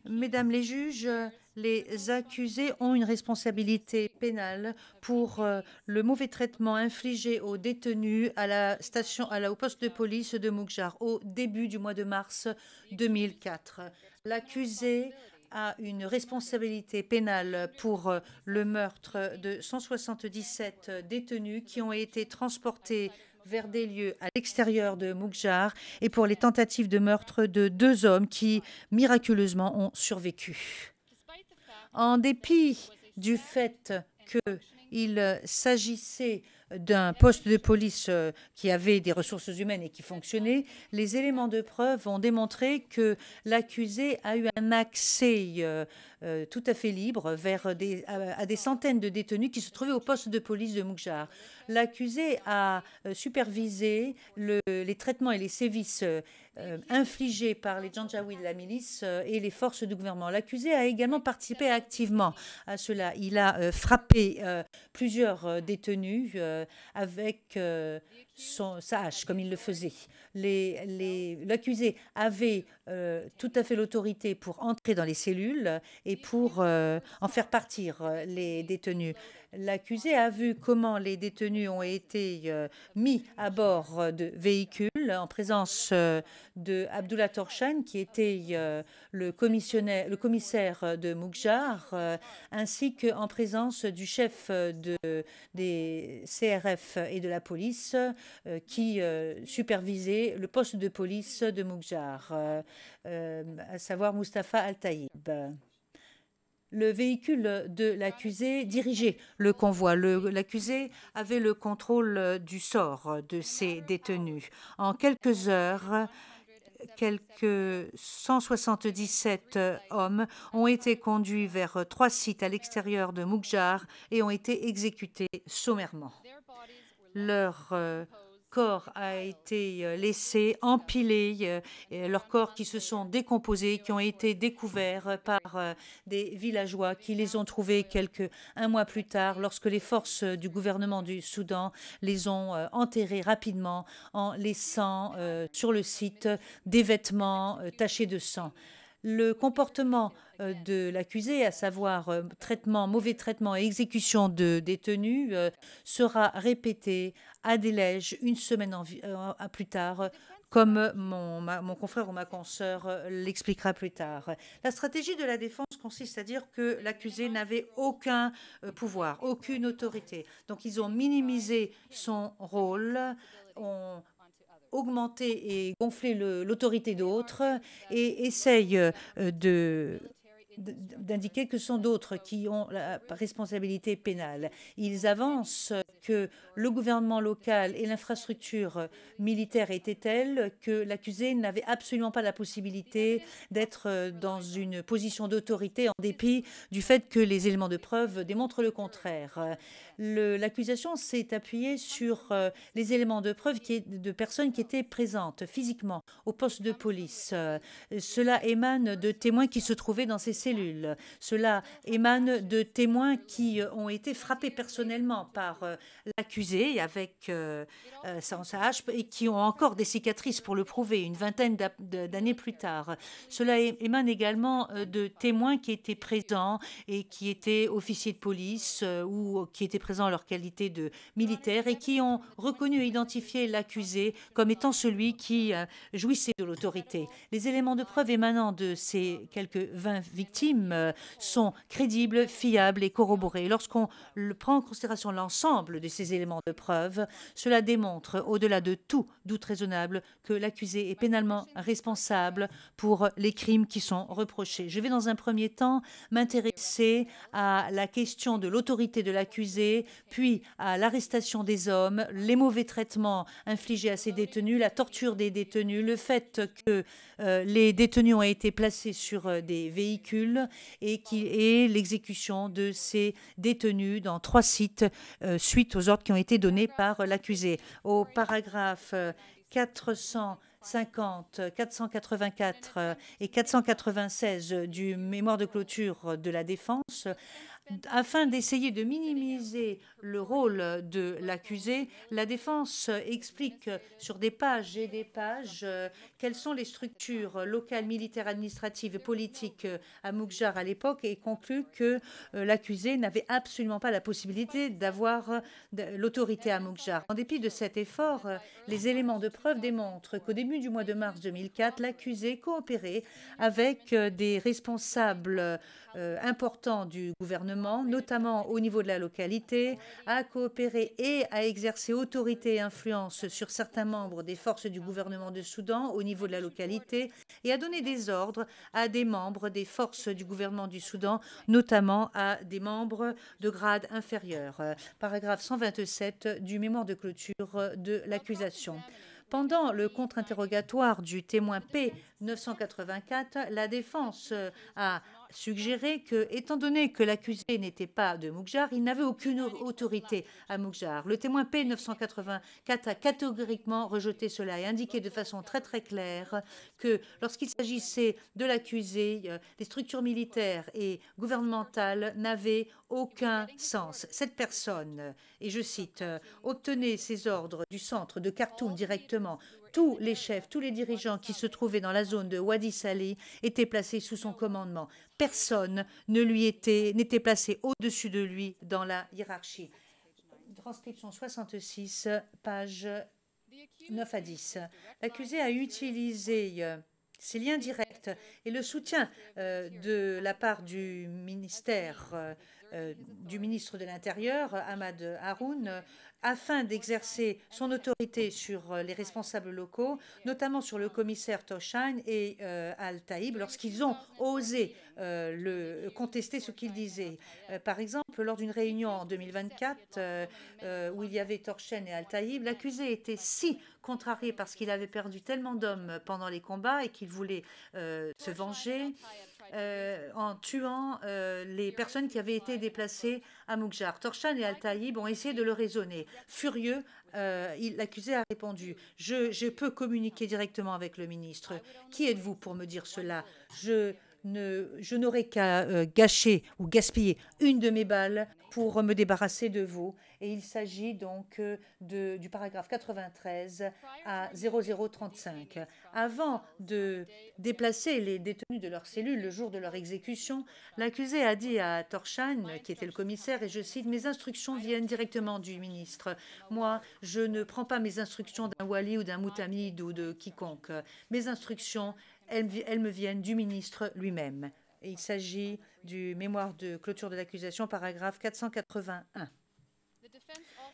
Mesdames les juges, les accusés ont une responsabilité pénale pour le mauvais traitement infligé aux détenus au poste de police de Mukjar au début du mois de mars 2004. L'accusé a une responsabilité pénale pour le meurtre de 177 détenus qui ont été transportés vers des lieux à l'extérieur de Mukjar et pour les tentatives de meurtre de 2 hommes qui, miraculeusement, ont survécu. En dépit du fait qu'il s'agissait d'un poste de police qui avait des ressources humaines et qui fonctionnait, les éléments de preuve ont démontré que l'accusé a eu un accès tout à fait libre à des centaines de détenus qui se trouvaient au poste de police de Mukjar. L'accusé a supervisé les traitements et les sévices infligés par les Janjaweed, la milice et les forces du gouvernement. L'accusé a également participé activement à cela. Il a frappé plusieurs détenus avec sa hache, comme il le faisait. L'accusé avait tout à fait l'autorité pour entrer dans les cellules et pour en faire partir les détenus. L'accusé a vu comment les détenus ont été mis à bord de véhicules en présence de Abdullah Torshan, qui était le commissaire de Mukjar, ainsi qu'en présence du chef des CRF et de la police qui supervisait le poste de police de Mukjar, à savoir Mustapha Al-Taïb. Le véhicule de l'accusé dirigeait le convoi. L'accusé avait le contrôle du sort de ces détenus. En quelques heures, quelques 177 hommes ont été conduits vers 3 sites à l'extérieur de Mukjar et ont été exécutés sommairement. Leur corps a été laissé empiler, leurs corps qui se sont décomposés, qui ont été découverts par des villageois qui les ont trouvés un mois plus tard lorsque les forces du gouvernement du Soudan les ont enterrés rapidement en laissant sur le site des vêtements tachés de sang. Le comportement de l'accusé, à savoir mauvais traitement et exécution de détenus, sera répété à Delège une semaine plus tard, comme mon confrère ou ma consoeur l'expliquera plus tard. La stratégie de la défense consiste à dire que l'accusé n'avait aucun pouvoir, aucune autorité. Donc ils ont minimisé son rôle, ont augmenter et gonfler l'autorité d'autres et essayent d'indiquer que ce sont d'autres qui ont la responsabilité pénale. Ils avancent que le gouvernement local et l'infrastructure militaire étaient telles que l'accusé n'avait absolument pas la possibilité d'être dans une position d'autorité en dépit du fait que les éléments de preuve démontrent le contraire. L'accusation s'est appuyée sur les éléments de preuve de personnes qui étaient présentes physiquement au poste de police. Cela émane de témoins qui se trouvaient dans ces cellules. Cela émane de témoins qui ont été frappés personnellement par l'accusé avec sa hache et qui ont encore des cicatrices pour le prouver une vingtaine d'années plus tard. Cela émane également de témoins qui étaient présents et qui étaient officiers de police ou qui étaient présents en leur qualité de militaires et qui ont reconnu et identifié l'accusé comme étant celui qui jouissait de l'autorité. Les éléments de preuve émanant de ces quelques 20 victimes sont crédibles, fiables et corroborés. Lorsqu'on prend en considération l'ensemble de ces éléments de preuve, cela démontre, au-delà de tout doute raisonnable, que l'accusé est pénalement responsable pour les crimes qui sont reprochés. Je vais dans un premier temps m'intéresser à la question de l'autorité de l'accusé, puis à l'arrestation des hommes, les mauvais traitements infligés à ces détenus, la torture des détenus, le fait que les détenus ont été placés sur des véhicules et l'exécution de ces détenus dans 3 sites suite aux ordres qui ont été donnés par l'accusé. Au paragraphe 450, 484 et 496 du mémoire de clôture de la défense, afin d'essayer de minimiser le rôle de l'accusé, la défense explique sur des pages et des pages quelles sont les structures locales, militaires, administratives et politiques à Moukjar à l'époque et conclut que l'accusé n'avait absolument pas la possibilité d'avoir l'autorité à Moukjar. En dépit de cet effort, les éléments de preuve démontrent qu'au début du mois de mars 2004, l'accusé coopérait avec des responsables importants du gouvernement, notamment au niveau de la localité, à coopérer et à exercer autorité et influence sur certains membres des forces du gouvernement de Soudan au niveau de la localité et à donner des ordres à des membres des forces du gouvernement du Soudan, notamment à des membres de grade inférieur. Paragraphe 127 du mémoire de clôture de l'accusation. Pendant le contre-interrogatoire du témoin P 984, la défense a suggéré que, étant donné que l'accusé n'était pas de Moukjar, il n'avait aucune autorité à Moukjar. Le témoin P 984 a catégoriquement rejeté cela et indiqué de façon très très claire que lorsqu'il s'agissait de l'accusé, les structures militaires et gouvernementales n'avaient aucun sens. Cette personne, et je cite, obtenait ses ordres du centre de Khartoum directement. Tous les chefs, tous les dirigeants qui se trouvaient dans la zone de Wadi Saleh étaient placés sous son commandement. Personne n'était placé au-dessus de lui dans la hiérarchie. Transcription 66, page 9 à 10. L'accusé a utilisé ces liens directs et le soutien de la part du ministère du ministre de l'Intérieur, Ahmad Haroun, afin d'exercer son autorité sur les responsables locaux, notamment sur le commissaire Toshan et Al-Taïb, lorsqu'ils ont osé contester ce qu'il disait. Par exemple, lors d'une réunion en 2024, où il y avait Toshan et Al-Taïb, l'accusé était si contrarié parce qu'il avait perdu tellement d'hommes pendant les combats et qu'il voulait se venger en tuant les personnes qui avaient été déplacées à Moukjar. Toshan et Al-Taïb ont essayé de le raisonner. Furieux, l'accusé a répondu « Je peux communiquer directement avec le ministre. Qui êtes-vous pour me dire cela ? Je n'aurai qu'à gâcher ou gaspiller une de mes balles pour me débarrasser de vous. » Et il s'agit donc du paragraphe 93 à 0035. Avant de déplacer les détenus de leur cellule le jour de leur exécution, l'accusé a dit à Toshan, qui était le commissaire, et je cite, « Mes instructions viennent directement du ministre. Moi, je ne prends pas mes instructions d'un wali ou d'un moutamid ou de quiconque. Mes instructions, elles me viennent du ministre lui-même. » Et il s'agit du mémoire de clôture de l'accusation, paragraphe 481.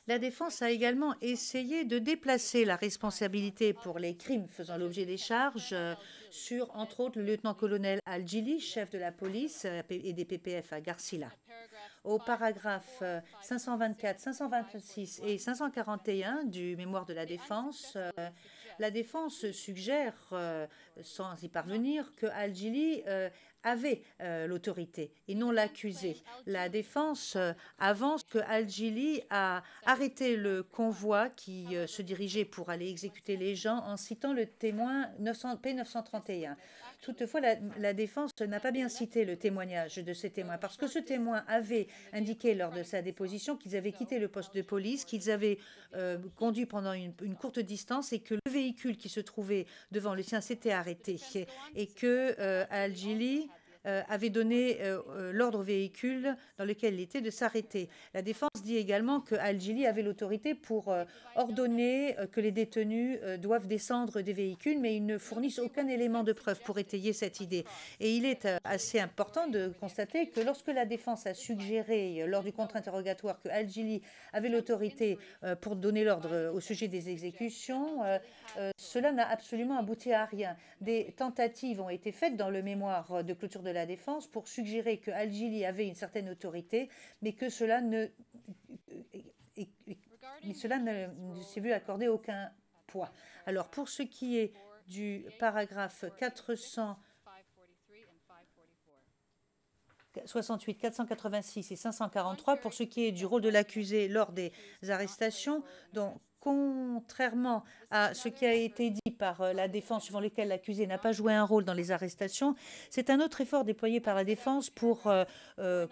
La défense a également essayé de déplacer la responsabilité pour les crimes faisant l'objet des charges sur, entre autres, le lieutenant-colonel Al-Jili, chef de la police et des PPF à Garcila. Au paragraphe 524, 526 et 541 du mémoire de la défense suggère, sans y parvenir, que Al-Jili avait l'autorité et non l'accusé. La défense avance que Al-Jili a arrêté le convoi qui se dirigeait pour aller exécuter les gens en citant le témoin P931. Toutefois, la défense n'a pas bien cité le témoignage de ces témoins parce que ce témoin avait indiqué lors de sa déposition qu'ils avaient quitté le poste de police, qu'ils avaient conduit pendant une courte distance et que le véhicule qui se trouvait devant le sien s'était arrêté et que Al-Jili avait donné l'ordre au véhicule dans lequel il était de s'arrêter. La défense dit également que Al-Jili avait l'autorité pour ordonner que les détenus doivent descendre des véhicules, mais ils ne fournissent aucun élément de preuve pour étayer cette idée. Et il est assez important de constater que lorsque la défense a suggéré lors du contre-interrogatoire que Al-Jili avait l'autorité pour donner l'ordre au sujet des exécutions, cela n'a absolument abouti à rien. Des tentatives ont été faites dans le mémoire de clôture de la défense pour suggérer que Al-Jili avait une certaine autorité, mais que cela ne s'est vu accorder aucun poids. Alors, pour ce qui est du paragraphe 468, 486 et 543, pour ce qui est du rôle de l'accusé lors des arrestations, donc contrairement à ce qui a été dit par la défense, suivant lequel l'accusé n'a pas joué un rôle dans les arrestations, c'est un autre effort déployé par la défense pour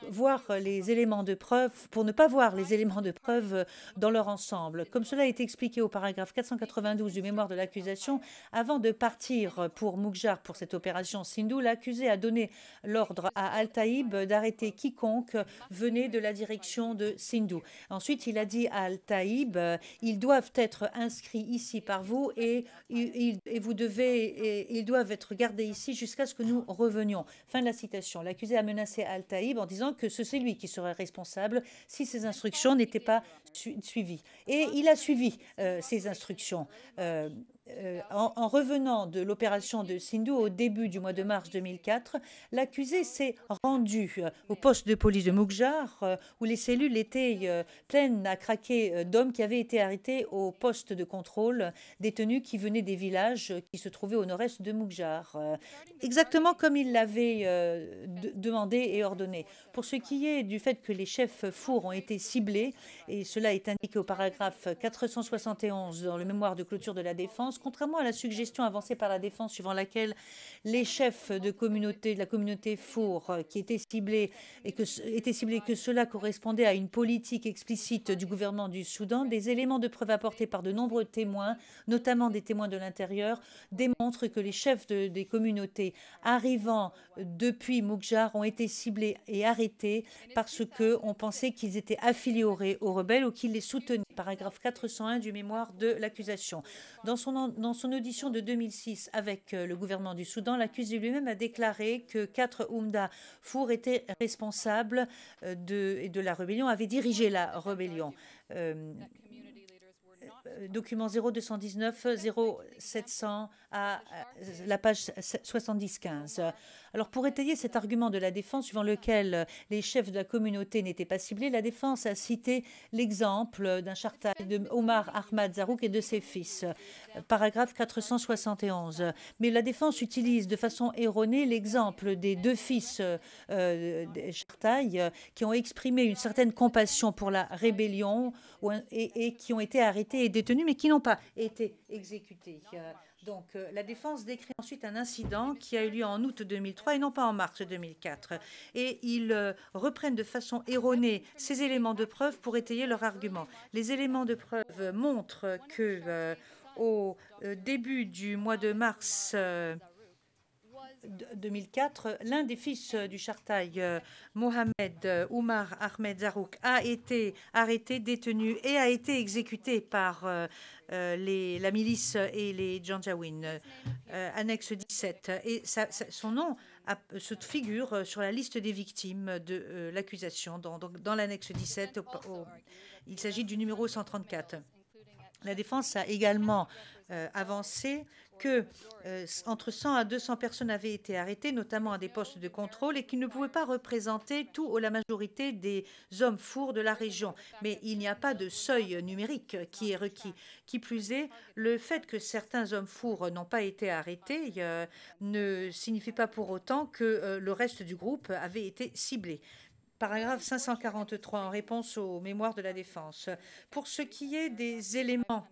voir les éléments de preuve, pour ne pas voir les éléments de preuve dans leur ensemble. Comme cela a été expliqué au paragraphe 492 du mémoire de l'accusation, avant de partir pour Moukjar pour cette opération Sindhu, l'accusé a donné l'ordre à Al-Taïb d'arrêter quiconque venait de la direction de Sindhu. Ensuite, il a dit à Al-Taïb, ils doivent être inscrits ici par vous et ils doivent être gardés ici jusqu'à ce que nous revenions. Fin de la citation. L'accusé a menacé Al-Taïb en disant que c'est lui qui serait responsable si ces instructions n'étaient pas suivies. Et il a suivi ces instructions. En revenant de l'opération de Sindhu au début du mois de mars 2004, l'accusé s'est rendu au poste de police de Moukjar où les cellules étaient pleines à craquer d'hommes qui avaient été arrêtés au poste de contrôle, détenus qui venaient des villages qui se trouvaient au nord-est de Moukjar, exactement comme il l'avait demandé et ordonné. Pour ce qui est du fait que les chefs fours ont été ciblés, et cela est indiqué au paragraphe 471 dans le mémoire de clôture de la défense, contrairement à la suggestion avancée par la défense suivant laquelle les chefs de la communauté four qui étaient ciblés que cela correspondait à une politique explicite du gouvernement du Soudan, des éléments de preuve apportés par de nombreux témoins, notamment des témoins de l'intérieur, démontrent que les chefs des communautés arrivant depuis Moukjar ont été ciblés et arrêtés parce qu'on pensait qu'ils étaient affiliés aux rebelles ou qu'ils les soutenaient. Paragraphe 401 du mémoire de l'accusation. Dans son audition de 2006 avec le gouvernement du Soudan, l'accusé lui-même a déclaré que 4 Oumda Four étaient responsables de la rébellion, avaient dirigé la rébellion. Document 0219 0700 à la page 70-15. Alors, pour étayer cet argument de la défense, suivant lequel les chefs de la communauté n'étaient pas ciblés, la défense a cité l'exemple d'un chartaï de Omar Ahmad Zarouk et de ses fils, paragraphe 471. Mais la défense utilise de façon erronée l'exemple des 2 fils des chartaï qui ont exprimé une certaine compassion pour la rébellion et qui ont été arrêtés et détenus, mais qui n'ont pas été exécutés. Donc, la défense décrit ensuite un incident qui a eu lieu en août 2003 et non pas en mars 2004. Et ils reprennent de façon erronée ces éléments de preuve pour étayer leur argument. Les éléments de preuve montrent que au début du mois de mars 2004, l'un des fils du chartaï, Mohamed Oumar Ahmed Zarouk, a été arrêté, détenu et a été exécuté par la milice et les Janjaweed, annexe 17. Et son nom se figure sur la liste des victimes de l'accusation dans l'annexe 17. Il s'agit du numéro 134. La défense a également avancé que entre 100 à 200 personnes avaient été arrêtées, notamment à des postes de contrôle, et qui ne pouvaient pas représenter tout ou la majorité des hommes fourrs de la région. Mais il n'y a pas de seuil numérique qui est requis. Qui plus est, le fait que certains hommes fourrs n'ont pas été arrêtés ne signifie pas pour autant que le reste du groupe avait été ciblé. Paragraphe 543, en réponse aux mémoires de la défense. Pour ce qui est des éléments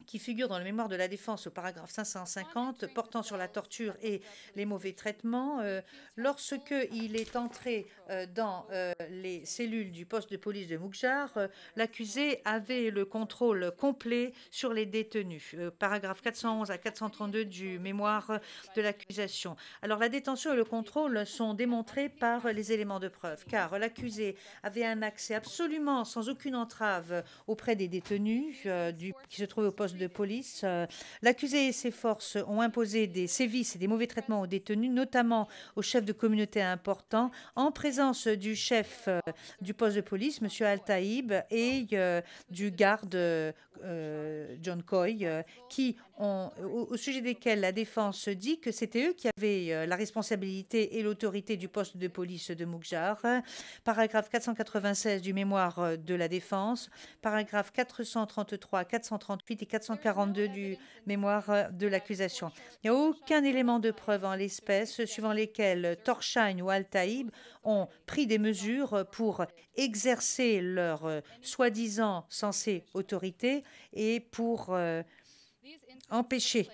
qui figurent dans le mémoire de la défense au paragraphe 550 portant sur la torture et les mauvais traitements, lorsque il est entré dans les cellules du poste de police de Moukjar, l'accusé avait le contrôle complet sur les détenus. Paragraphe 411 à 432 du mémoire de l'accusation. Alors la détention et le contrôle sont démontrés par les éléments de preuve, car l'accusé avait un accès absolument sans aucune entrave auprès des détenus qui se trouvaient au poste de police. L'accusé et ses forces ont imposé des sévices et des mauvais traitements aux détenus, notamment aux chefs de communauté importants, en présence du chef du poste de police, M. Al-Taïb, et du garde John Coy, au sujet desquels la défense dit que c'était eux qui avaient la responsabilité et l'autorité du poste de police de Moukjar. Paragraphe 496 du mémoire de la défense, paragraphe 433, 438 et 442 du mémoire de l'accusation. Il n'y a aucun élément de preuve en l'espèce suivant lesquels Torsheim ou Al-Taïb ont pris des mesures pour exercer leur soi-disant censée autorité et pour empêcher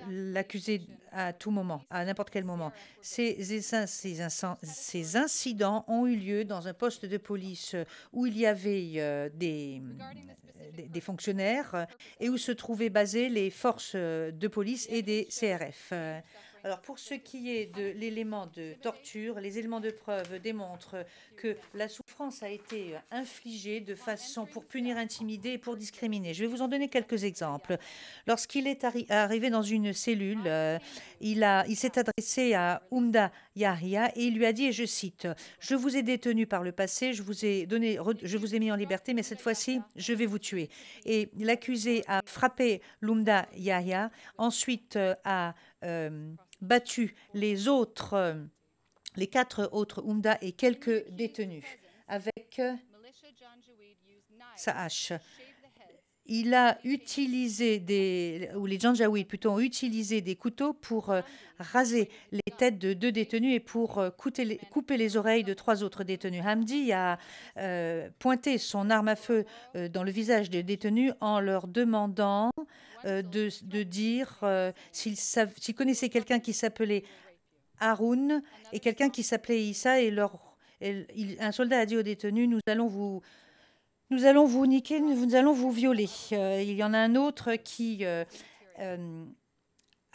l'accusé à tout moment, à n'importe quel moment. Ces incidents ont eu lieu dans un poste de police où il y avait des fonctionnaires et où se trouvaient basées les forces de police et des CRF. Alors, pour ce qui est de l'élément de torture, les éléments de preuve démontrent que la souffrance a été infligée de façon pour punir, intimider et pour discriminer. Je vais vous en donner quelques exemples. Lorsqu'il est arrivé dans une cellule, il s'est adressé à Oumda Yahya et il lui a dit, et je cite, « Je vous ai détenu par le passé, je vous ai mis en liberté, mais cette fois-ci, je vais vous tuer. » Et l'accusé a frappé l'Oumda Yahya, ensuite a battu les 4 autres Oumda et quelques détenus avec sa hache. Il a utilisé les Janjaouid plutôt ont utilisé des couteaux pour raser les têtes de 2 détenus et pour couper les oreilles de 3 autres détenus. Hamdi a pointé son arme à feu dans le visage des détenus en leur demandant de dire s'ils connaissaient quelqu'un qui s'appelait Haroun et quelqu'un qui s'appelait Issa. Un soldat a dit aux détenus, nous allons vous niquer, nous allons vous violer. Il y en a un autre qui a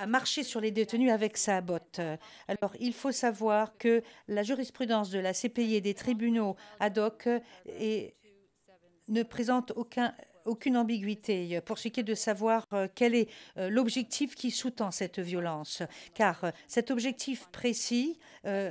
marché sur les détenus avec sa botte. Alors, il faut savoir que la jurisprudence de la CPI et des tribunaux ad hoc ne présente aucune ambiguïté pour ce qui est de savoir quel est l'objectif qui sous-tend cette violence. Car cet objectif précis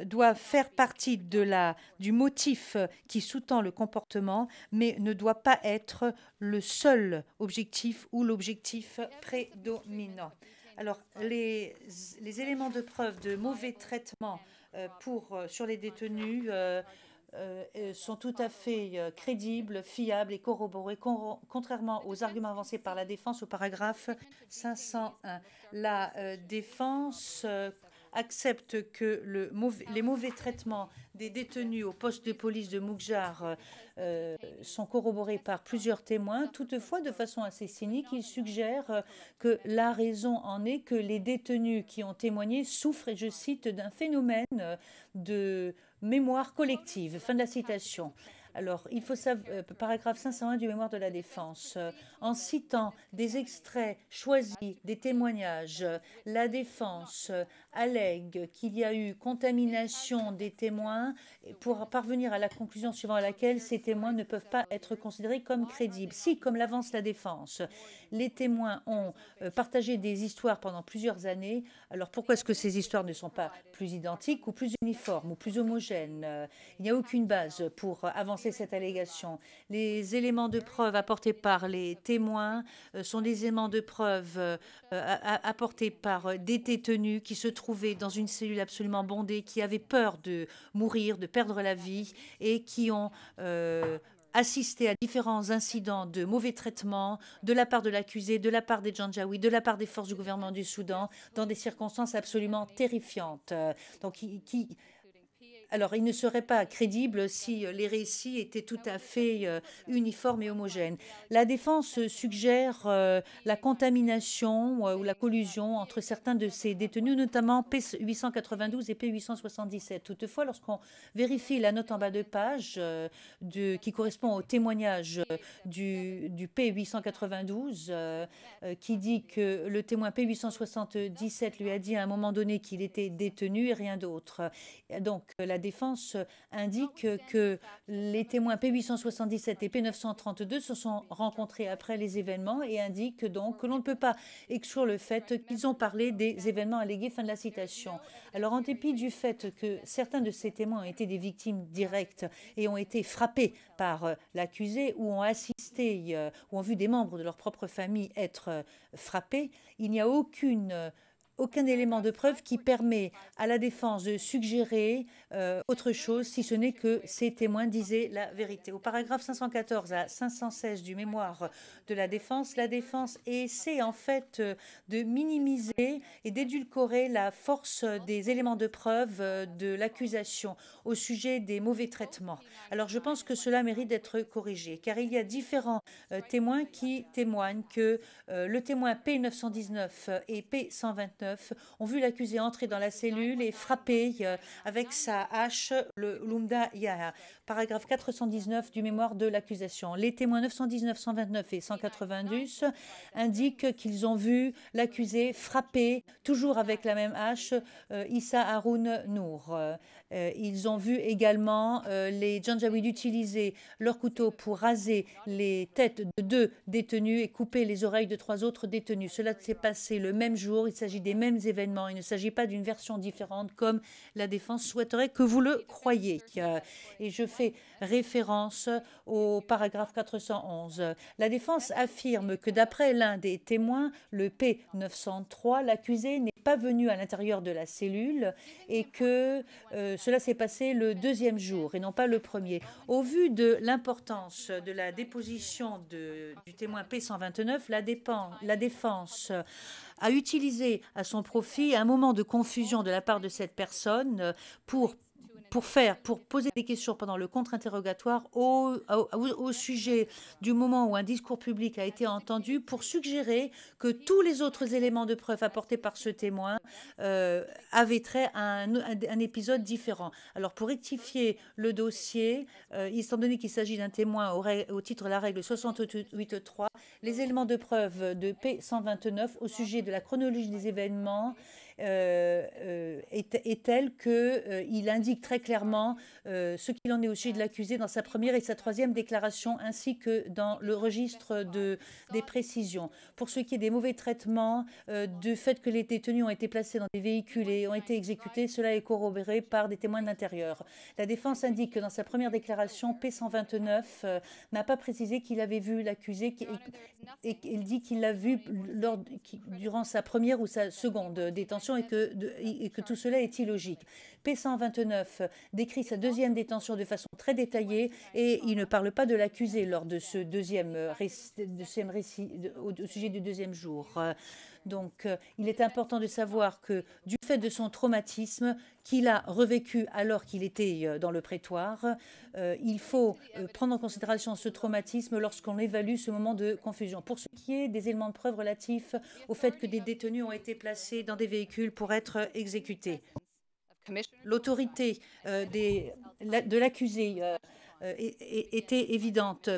doit faire partie du motif qui sous-tend le comportement, mais ne doit pas être le seul objectif ou l'objectif prédominant. Alors, les éléments de preuve de mauvais traitement sur les détenus sont tout à fait crédibles, fiables et corroborés, contrairement aux arguments avancés par la défense au paragraphe 501. La défense accepte que les mauvais traitements des détenus au poste de police de Moukjar sont corroborés par plusieurs témoins. Toutefois, de façon assez cynique, il suggère que la raison en est que les détenus qui ont témoigné souffrent, et je cite, d'un phénomène de mémoire collective. Fin de la citation. Alors, il faut savoir, paragraphe 501 du mémoire de la défense, en citant des extraits choisis des témoignages, la défense allègue qu'il y a eu contamination des témoins pour parvenir à la conclusion suivant laquelle ces témoins ne peuvent pas être considérés comme crédibles. Si, comme l'avance la défense, les témoins ont partagé des histoires pendant plusieurs années, alors pourquoi est-ce que ces histoires ne sont pas plus identiques ou plus uniformes ou plus homogènes? Il n'y a aucune base pour avancer cette allégation. Les éléments de preuve apportés par les témoins sont des éléments de preuve apportés par des détenus qui se trouvaient dans une cellule absolument bondée, qui avaient peur de mourir, de perdre la vie et qui ont assisté à différents incidents de mauvais traitement de la part de l'accusé, de la part des Janjaweed, de la part des forces du gouvernement du Soudan, dans des circonstances absolument terrifiantes. Donc, alors, il ne serait pas crédible si les récits étaient tout à fait uniformes et homogènes. La défense suggère la contamination ou la collusion entre certains de ces détenus, notamment P892 et P877. Toutefois, lorsqu'on vérifie la note en bas de page qui correspond au témoignage du P892, qui dit que le témoin P877 lui a dit à un moment donné qu'il était détenu et rien d'autre. Donc, la défense indique que les témoins P877 et P932 se sont rencontrés après les événements et indique donc que l'on ne peut pas exclure le fait qu'ils ont parlé des événements allégués. Fin de la citation. Alors, en dépit du fait que certains de ces témoins ont été des victimes directes et ont été frappés par l'accusé ou ont assisté ou ont vu des membres de leur propre famille être frappés, il n'y a aucun élément de preuve qui permet à la défense de suggérer autre chose, si ce n'est que ces témoins disaient la vérité. Au paragraphe 514 à 516 du mémoire de la défense essaie en fait de minimiser et d'édulcorer la force des éléments de preuve de l'accusation au sujet des mauvais traitements. Alors je pense que cela mérite d'être corrigé, car il y a différents témoins qui témoignent que le témoin P919 et P129 ont vu l'accusé entrer dans la cellule et frapper avec sa hache le Lumda Yaha. Paragraphe 419 du mémoire de l'accusation. Les témoins 919, 129 et 192 indiquent qu'ils ont vu l'accusé frapper, toujours avec la même hache, Issa Haroun Nour. Ils ont vu également les Janjaweed utiliser leur couteau pour raser les têtes de 2 détenus et couper les oreilles de 3 autres détenus. Cela s'est passé le même jour. Il s'agit des mêmes événements. Il ne s'agit pas d'une version différente comme la défense souhaiterait que vous le croyiez. Et je fais référence au paragraphe 411. La défense affirme que d'après l'un des témoins, le P903, l'accusé n'est pas venu à l'intérieur de la cellule et que cela s'est passé le 2e jour et non pas le 1er. Au vu de l'importance de la déposition du témoin P129, la défense a utilisé à son profit un moment de confusion de la part de cette personne pour poser des questions pendant le contre-interrogatoire au sujet du moment où un discours public a été entendu, pour suggérer que tous les autres éléments de preuve apportés par ce témoin avaient trait à un épisode différent. Alors, pour rectifier le dossier, étant donné qu'il s'agit d'un témoin au titre de la règle 68.3, les éléments de preuve de P129 au sujet de la chronologie des événements est tel qu'il indique très clairement ce qu'il en est au sujet de l'accusé dans sa première et sa 3e déclaration, ainsi que dans le registre des précisions. Pour ce qui est des mauvais traitements, du fait que les détenus ont été placés dans des véhicules et ont été exécutés, cela est corroboré par des témoins de l'intérieur. La défense indique que dans sa première déclaration, P129 n'a pas précisé qu'il avait vu l'accusé et il dit qu'il l'a vu durant sa première ou sa seconde détention et que tout cela est illogique. P129 décrit sa 2e détention de façon très détaillée et il ne parle pas de l'accusé lors de ce deuxième récit au sujet du 2e jour. Donc, il est important de savoir que du fait de son traumatisme qu'il a revécu alors qu'il était dans le prétoire, il faut prendre en considération ce traumatisme lorsqu'on évalue ce moment de confusion. Pour ce qui est des éléments de preuve relatifs au fait que des détenus ont été placés dans des véhicules pour être exécutés, l'autorité de l'accusé était évidente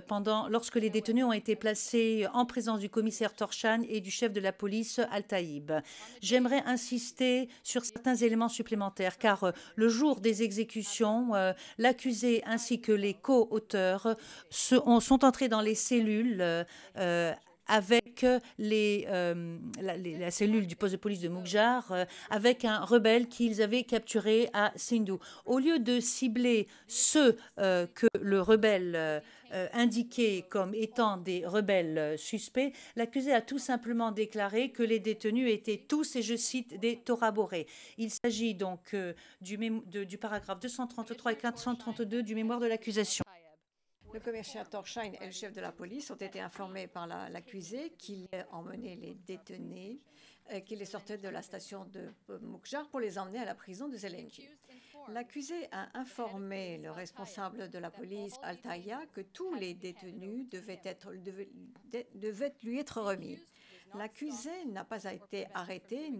lorsque les détenus ont été placés en présence du commissaire Torshan et du chef de la police Al-Taïb. J'aimerais insister sur certains éléments supplémentaires, car le jour des exécutions, l'accusé ainsi que les co-auteurs sont entrés dans les cellules avec la cellule du poste de police de Moukjar, avec un rebelle qu'ils avaient capturé à Sindou. Au lieu de cibler ceux que le rebelle indiquait comme étant des rebelles suspects, l'accusé a tout simplement déclaré que les détenus étaient tous, et je cite, des Toraborés. Il s'agit donc du paragraphe 233 et 432 du mémoire de l'accusation. Le commissaire Torshan et le chef de la police ont été informés par l'accusé qu'il emmenait les détenus, qu'il les sortait de la station de Moukjar pour les emmener à la prison de Zelenki. L'accusé a informé le responsable de la police, Al-Taya, que tous les détenus devaient lui être remis. L'accusé n'a pas été arrêté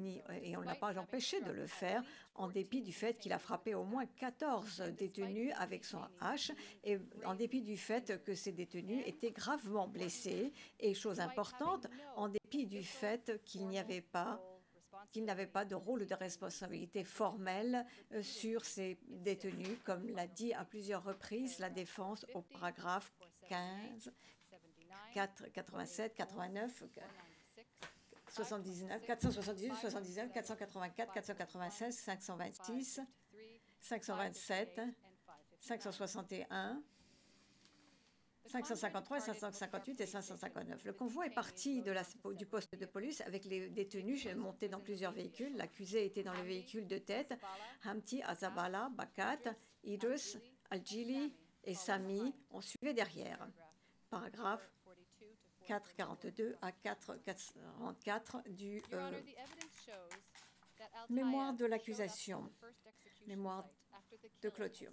et on ne l'a pas empêché de le faire, en dépit du fait qu'il a frappé au moins 14 détenus avec son hache et en dépit du fait que ces détenus étaient gravement blessés et, chose importante, en dépit du fait qu'il n'avait pas de rôle de responsabilité formelle sur ces détenus, comme l'a dit à plusieurs reprises la défense au paragraphe 15, 87, 89, 79, 478, 79, 484, 496, 526, 527, 561, 553, 558 et 559. Le convoi est parti du poste de police avec les détenus montés dans plusieurs véhicules. L'accusé était dans le véhicule de tête. Hamti, Azabala, Bakat, Idris, Al-Jili et Sami ont suivi derrière. Paragraphe 442 à 444 du mémoire de l'accusation, mémoire de clôture.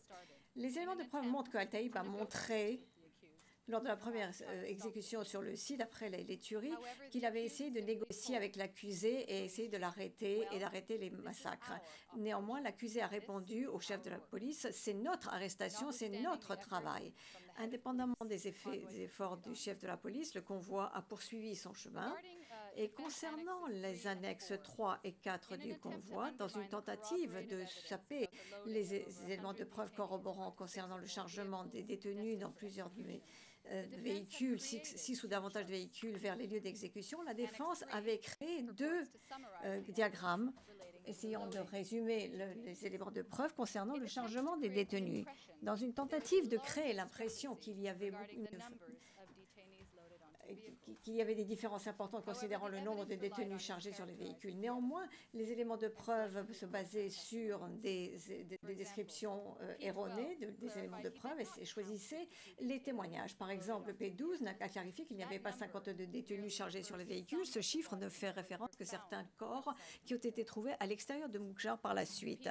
Les éléments de preuve montrent que Al-Taïb a montré, lors de la première exécution sur le site, après les tueries, qu'il avait essayé de négocier avec l'accusé et essayé de l'arrêter et d'arrêter les massacres. Néanmoins, l'accusé a répondu au chef de la police, c'est notre arrestation, c'est notre travail. Indépendamment des efforts du chef de la police, le convoi a poursuivi son chemin. Et concernant les annexes 3 et 4 du convoi, dans une tentative de saper les éléments de preuve corroborants concernant le chargement des détenus dans plusieurs véhicules, 6 ou davantage de véhicules vers les lieux d'exécution, la défense avait créé 2 diagrammes essayant de résumer les éléments de preuve concernant le chargement des détenus. Dans une tentative de créer l'impression qu'il y avait des différences importantes considérant le nombre de détenus chargés sur les véhicules. Néanmoins, les éléments de preuve se basaient sur des descriptions erronées des éléments de preuve et choisissaient les témoignages. Par exemple, le P12 a clarifié qu'il n'y avait pas 52 détenus chargés sur les véhicules. Ce chiffre ne fait référence que certains corps qui ont été trouvés à l'extérieur de Moukjar par la suite.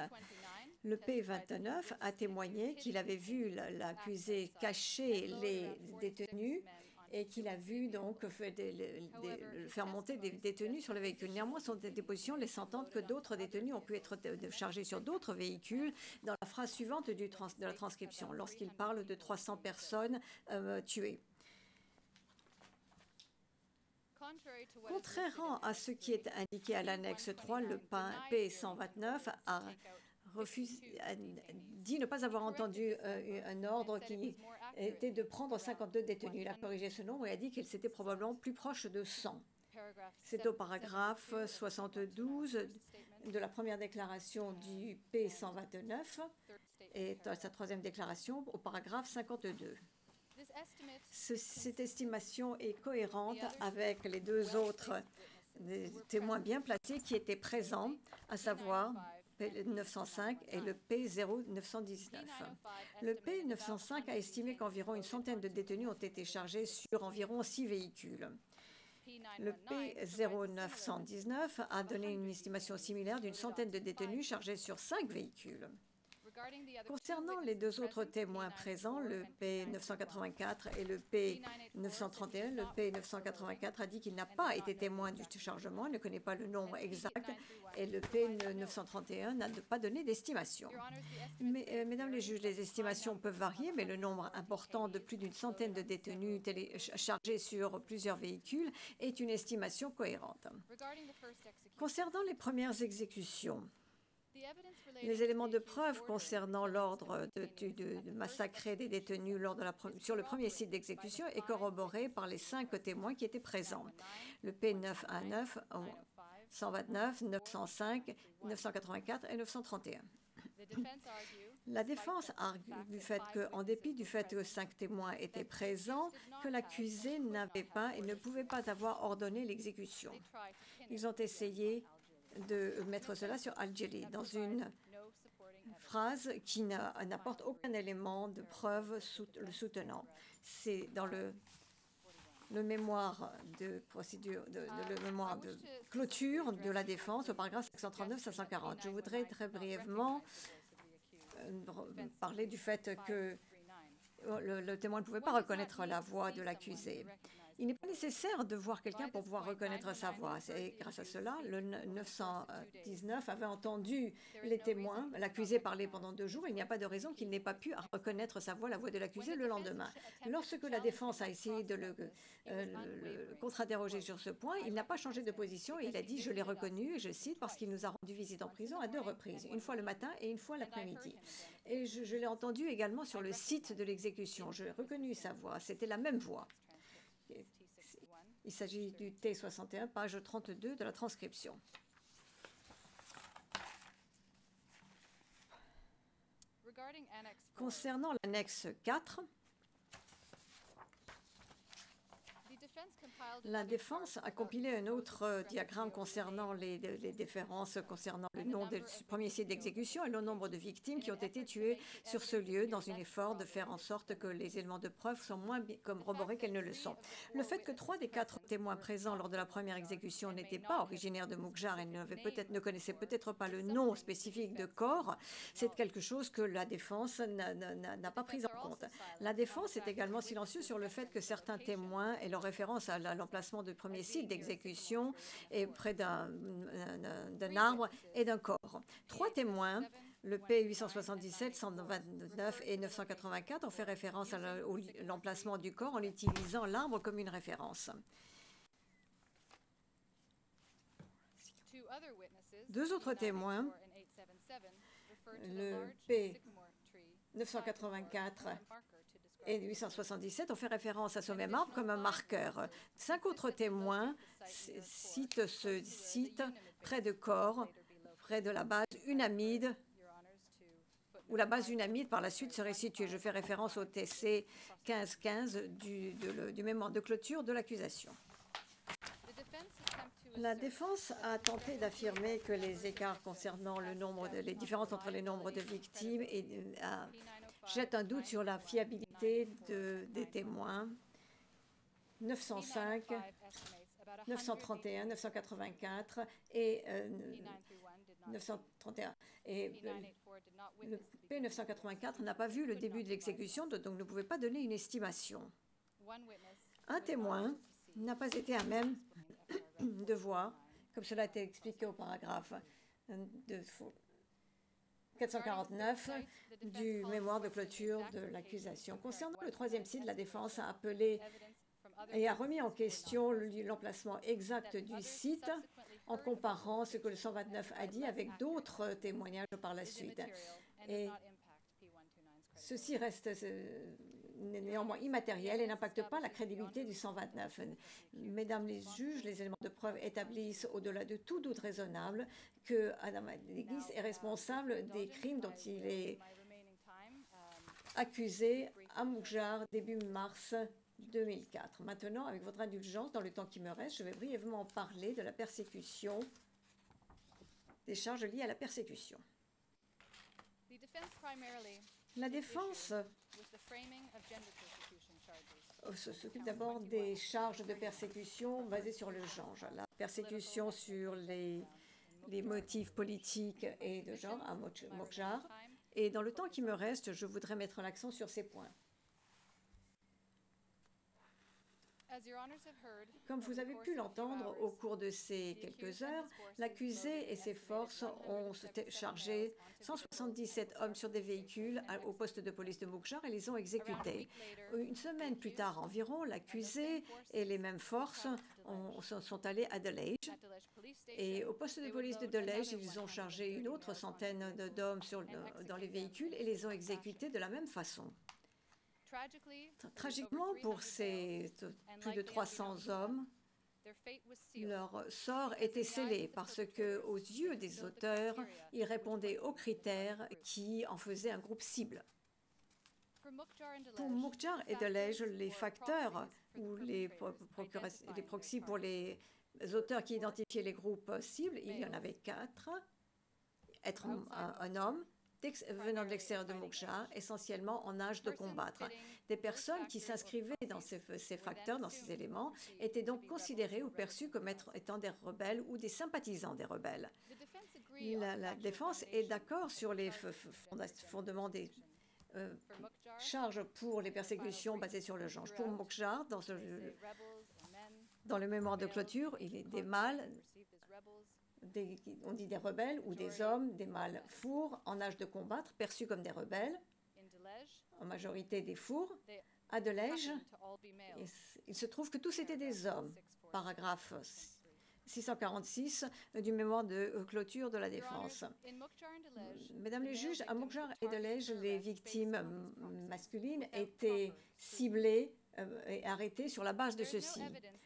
Le P29 a témoigné qu'il avait vu l'accusé cacher les détenus et qu'il a vu donc faire monter des détenus sur le véhicule. Néanmoins, son déposition laisse entendre que d'autres détenus ont pu être chargés sur d'autres véhicules dans la phrase suivante de la transcription, lorsqu'il parle de 300 personnes tuées. Contrairement à ce qui est indiqué à l'annexe 3, le P129 a dit ne pas avoir entendu un ordre qui était de prendre 52 détenus. Il a corrigé ce nombre et a dit qu'il s'était probablement plus proche de 100. C'est au paragraphe 72 de la première déclaration du P129 et dans sa troisième déclaration au paragraphe 52. Cette estimation est cohérente avec les 2 autres témoins bien placés qui étaient présents, à savoir P905 et le P0919. Le P905 a estimé qu'environ une centaine de détenus ont été chargés sur environ 6 véhicules. Le P0919 a donné une estimation similaire d'une centaine de détenus chargés sur 5 véhicules. Concernant les deux autres témoins présents, le P984 et le P931, le P984 a dit qu'il n'a pas été témoin du chargement, il ne connaît pas le nombre exact, et le P931 n'a pas donné d'estimation. Mesdames les juges, les estimations peuvent varier, mais le nombre important de plus d'une centaine de détenus chargés sur plusieurs véhicules est une estimation cohérente. Concernant les premières exécutions, les éléments de preuve concernant l'ordre de massacrer des détenus sur le premier site d'exécution est corroboré par les 5 témoins qui étaient présents. Le P919, 129, 905, 984 et 931. La défense argue du fait qu'en dépit du fait que 5 témoins étaient présents, que l'accusé n'avait pas et ne pouvait pas avoir ordonné l'exécution. Ils ont essayé de mettre cela sur Al-Jali dans une phrase qui n'apporte aucun élément de preuve le soutenant. C'est dans le mémoire de procédure, le mémoire de clôture de la défense, au paragraphe 539-540. Je voudrais très brièvement parler du fait que le témoin ne pouvait pas reconnaître la voix de l'accusé. Il n'est pas nécessaire de voir quelqu'un pour pouvoir reconnaître sa voix. Et grâce à cela, le 919 avait entendu les témoins, l'accusé parler pendant 2 jours. Il n'y a pas de raison qu'il n'ait pas pu reconnaître sa voix, la voix de l'accusé, le lendemain. Lorsque la défense a essayé de le contre-interroger sur ce point, il n'a pas changé de position et il a dit « Je l'ai reconnu », et je cite, parce qu'il nous a rendu visite en prison à 2 reprises, une fois le matin et une fois l'après-midi. Et je l'ai entendu également sur le site de l'exécution. J'ai reconnu sa voix. C'était la même voix. Il s'agit du T61, page 32 de la transcription. Concernant l'annexe 4, la défense a compilé un autre diagramme concernant les différences concernant le nom du premier site d'exécution et le nombre de victimes qui ont été tuées sur ce lieu dans un effort de faire en sorte que les éléments de preuve sont moins corroborés qu'elles ne le sont. Le fait que 3 des 4 témoins présents lors de la première exécution n'étaient pas originaires de Moukjar et ne connaissaient peut-être pas le nom spécifique de corps, c'est quelque chose que la défense n'a pas pris en compte. La défense est également silencieuse sur le fait que certains témoins et leur référence à l'emplacement du premier site d'exécution est près d'un arbre et d'un corps. 3 témoins, le P877, 129 et 984, ont fait référence à l'emplacement du corps en utilisant l'arbre comme une référence. 2 autres témoins, le P984 et 877 ont fait référence à ce même arbre comme un marqueur. 5 autres témoins citent ce site près de corps, près de la base Unamide, où la base Unamide par la suite serait située. Je fais référence au TC 1515 du mémoire de clôture de l'accusation. La défense a tenté d'affirmer que les écarts concernant les différences entre les nombres de victimes jette un doute sur la fiabilité des témoins. 905, 931, 984 et 931. Et le P984 n'a pas vu le début de l'exécution, donc ne pouvait pas donner une estimation. Un témoin n'a pas été à même de voir, comme cela a été expliqué au paragraphe 449 du mémoire de clôture de l'accusation. Concernant le 3e site, la défense a appelé et a remis en question l'emplacement exact du site en comparant ce que le 129 a dit avec d'autres témoignages par la suite. Et ceci reste néanmoins immatériel et n'impacte pas la crédibilité du 129. Mesdames les juges, les éléments de preuve établissent au-delà de tout doute raisonnable que Adam Adeguis est responsable des crimes dont il est accusé à Moukjar début mars 2004. Maintenant, avec votre indulgence, dans le temps qui me reste, je vais brièvement parler de la persécution, des charges liées à la persécution. La défense s'occupe d'abord des charges de persécution basées sur le genre. La persécution sur les motifs politiques et de genre à Moukjar Et dans le temps qui me reste, je voudrais mettre l'accent sur ces points. Comme vous avez pu l'entendre au cours de ces quelques heures, l'accusé et ses forces ont chargé 177 hommes sur des véhicules au poste de police de Moukjar et les ont exécutés. Une semaine plus tard environ, l'accusé et les mêmes forces sont allés à Delage. Et au poste de police de Delage, ils ont chargé une autre centaine d'hommes dans les véhicules et les ont exécutés de la même façon. Tragiquement, pour ces plus de 300 hommes, leur sort était scellé parce que, aux yeux des auteurs, ils répondaient aux critères qui en faisaient un groupe cible. Pour Moukjar et Delage, les facteurs ou les proxys pour les auteurs qui identifiaient les groupes cibles, il y en avait 4. Être un homme, venant de l'extérieur de Moukjar, essentiellement en âge de combattre. Des personnes qui s'inscrivaient dans ces facteurs, dans ces éléments, étaient donc considérées ou perçues comme étant des rebelles ou des sympathisants des rebelles. La défense est d'accord sur les fondements des charges pour les persécutions basées sur le genre. Pour Moukjar, dans le mémoire de clôture, il est des mâles, on dit des rebelles ou des hommes, des mâles fours en âge de combattre, perçus comme des rebelles, en majorité des fours. À Delage, il se trouve que tous étaient des hommes. Paragraphe 646 du mémoire de clôture de la défense. Mesdames les juges, à Moukjar et Delage, les victimes masculines étaient ciblées et arrêtées sur la base de ceci.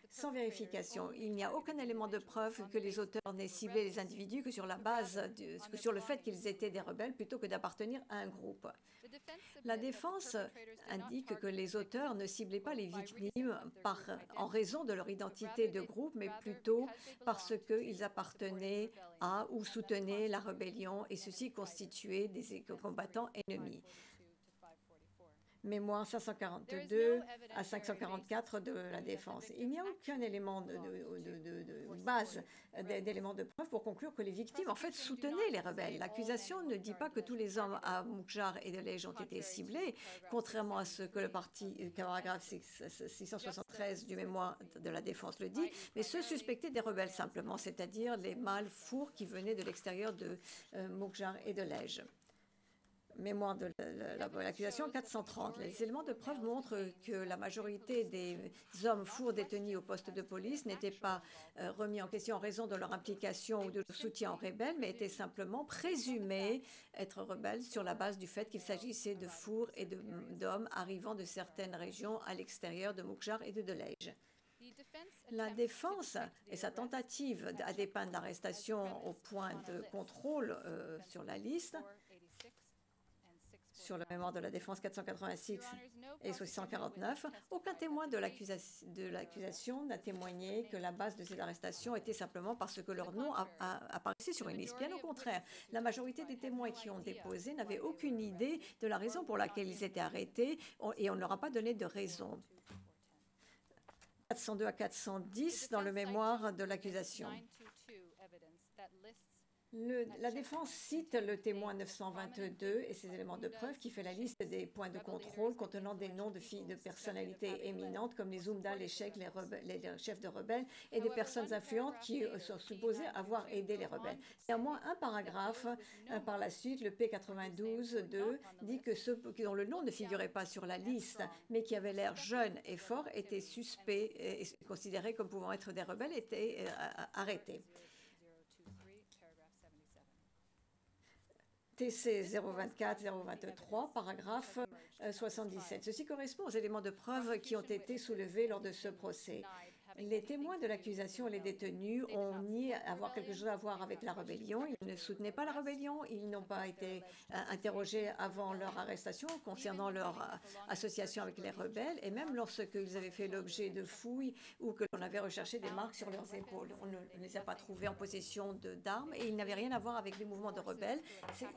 Sans vérification, il n'y a aucun élément de preuve que les auteurs n'aient ciblé les individus que sur la base, sur le fait qu'ils étaient des rebelles plutôt que d'appartenir à un groupe. La défense indique que les auteurs ne ciblaient pas les victimes en raison de leur identité de groupe, mais plutôt parce qu'ils appartenaient à ou soutenaient la rébellion et ceux-ci constituaient des combattants ennemis. Mémoire 542 à 544 de la défense. Il n'y a aucun élément de base d'éléments de preuve pour conclure que les victimes, en fait, soutenaient les rebelles. L'accusation ne dit pas que tous les hommes à Moukjar et Delage ont été ciblés, contrairement à ce que le paragraphe 673 du mémoire de la défense le dit, mais ceux suspectés des rebelles simplement, c'est-à-dire les mâles fours qui venaient de l'extérieur de Moukjar et Delage. Mémoire de l'accusation 430. Les éléments de preuve montrent que la majorité des hommes fours détenus au poste de police n'étaient pas remis en question en raison de leur implication ou de leur soutien aux rebelles, mais étaient simplement présumés être rebelles sur la base du fait qu'il s'agissait de fours et d'hommes arrivant de certaines régions à l'extérieur de Moukjar et de Delage. La défense et sa tentative à des fins d'arrestation au point de contrôle sur la liste sur le mémoire de la défense 486 et 649, aucun témoin de l'accusation n'a témoigné que la base de ces arrestations était simplement parce que leur nom apparaissait sur une liste. Bien au contraire, la majorité des témoins qui ont déposé n'avaient aucune idée de la raison pour laquelle ils étaient arrêtés et on ne leur a pas donné de raison. 402 à 410 dans le mémoire de l'accusation. La défense cite le témoin 922 et ses éléments de preuve qui fait la liste des points de contrôle contenant des noms de personnalités éminentes comme les Oumda, les cheikhs, les chefs de rebelles et des personnes influentes qui sont supposées avoir aidé les rebelles. Néanmoins, un paragraphe par la suite, le P92-2, dit que ceux dont le nom ne figurait pas sur la liste mais qui avaient l'air jeunes et forts étaient suspects et considérés comme pouvant être des rebelles étaient arrêtés. TC 024-023, paragraphe 77. Ceci correspond aux éléments de preuve qui ont été soulevés lors de ce procès. Les témoins de l'accusation et les détenus ont nié avoir quelque chose à voir avec la rébellion. Ils ne soutenaient pas la rébellion. Ils n'ont pas été interrogés avant leur arrestation concernant leur association avec les rebelles. Et même lorsqu'ils avaient fait l'objet de fouilles ou que l'on avait recherché des marques sur leurs épaules, on ne les a pas trouvés en possession d'armes et ils n'avaient rien à voir avec les mouvements de rebelles.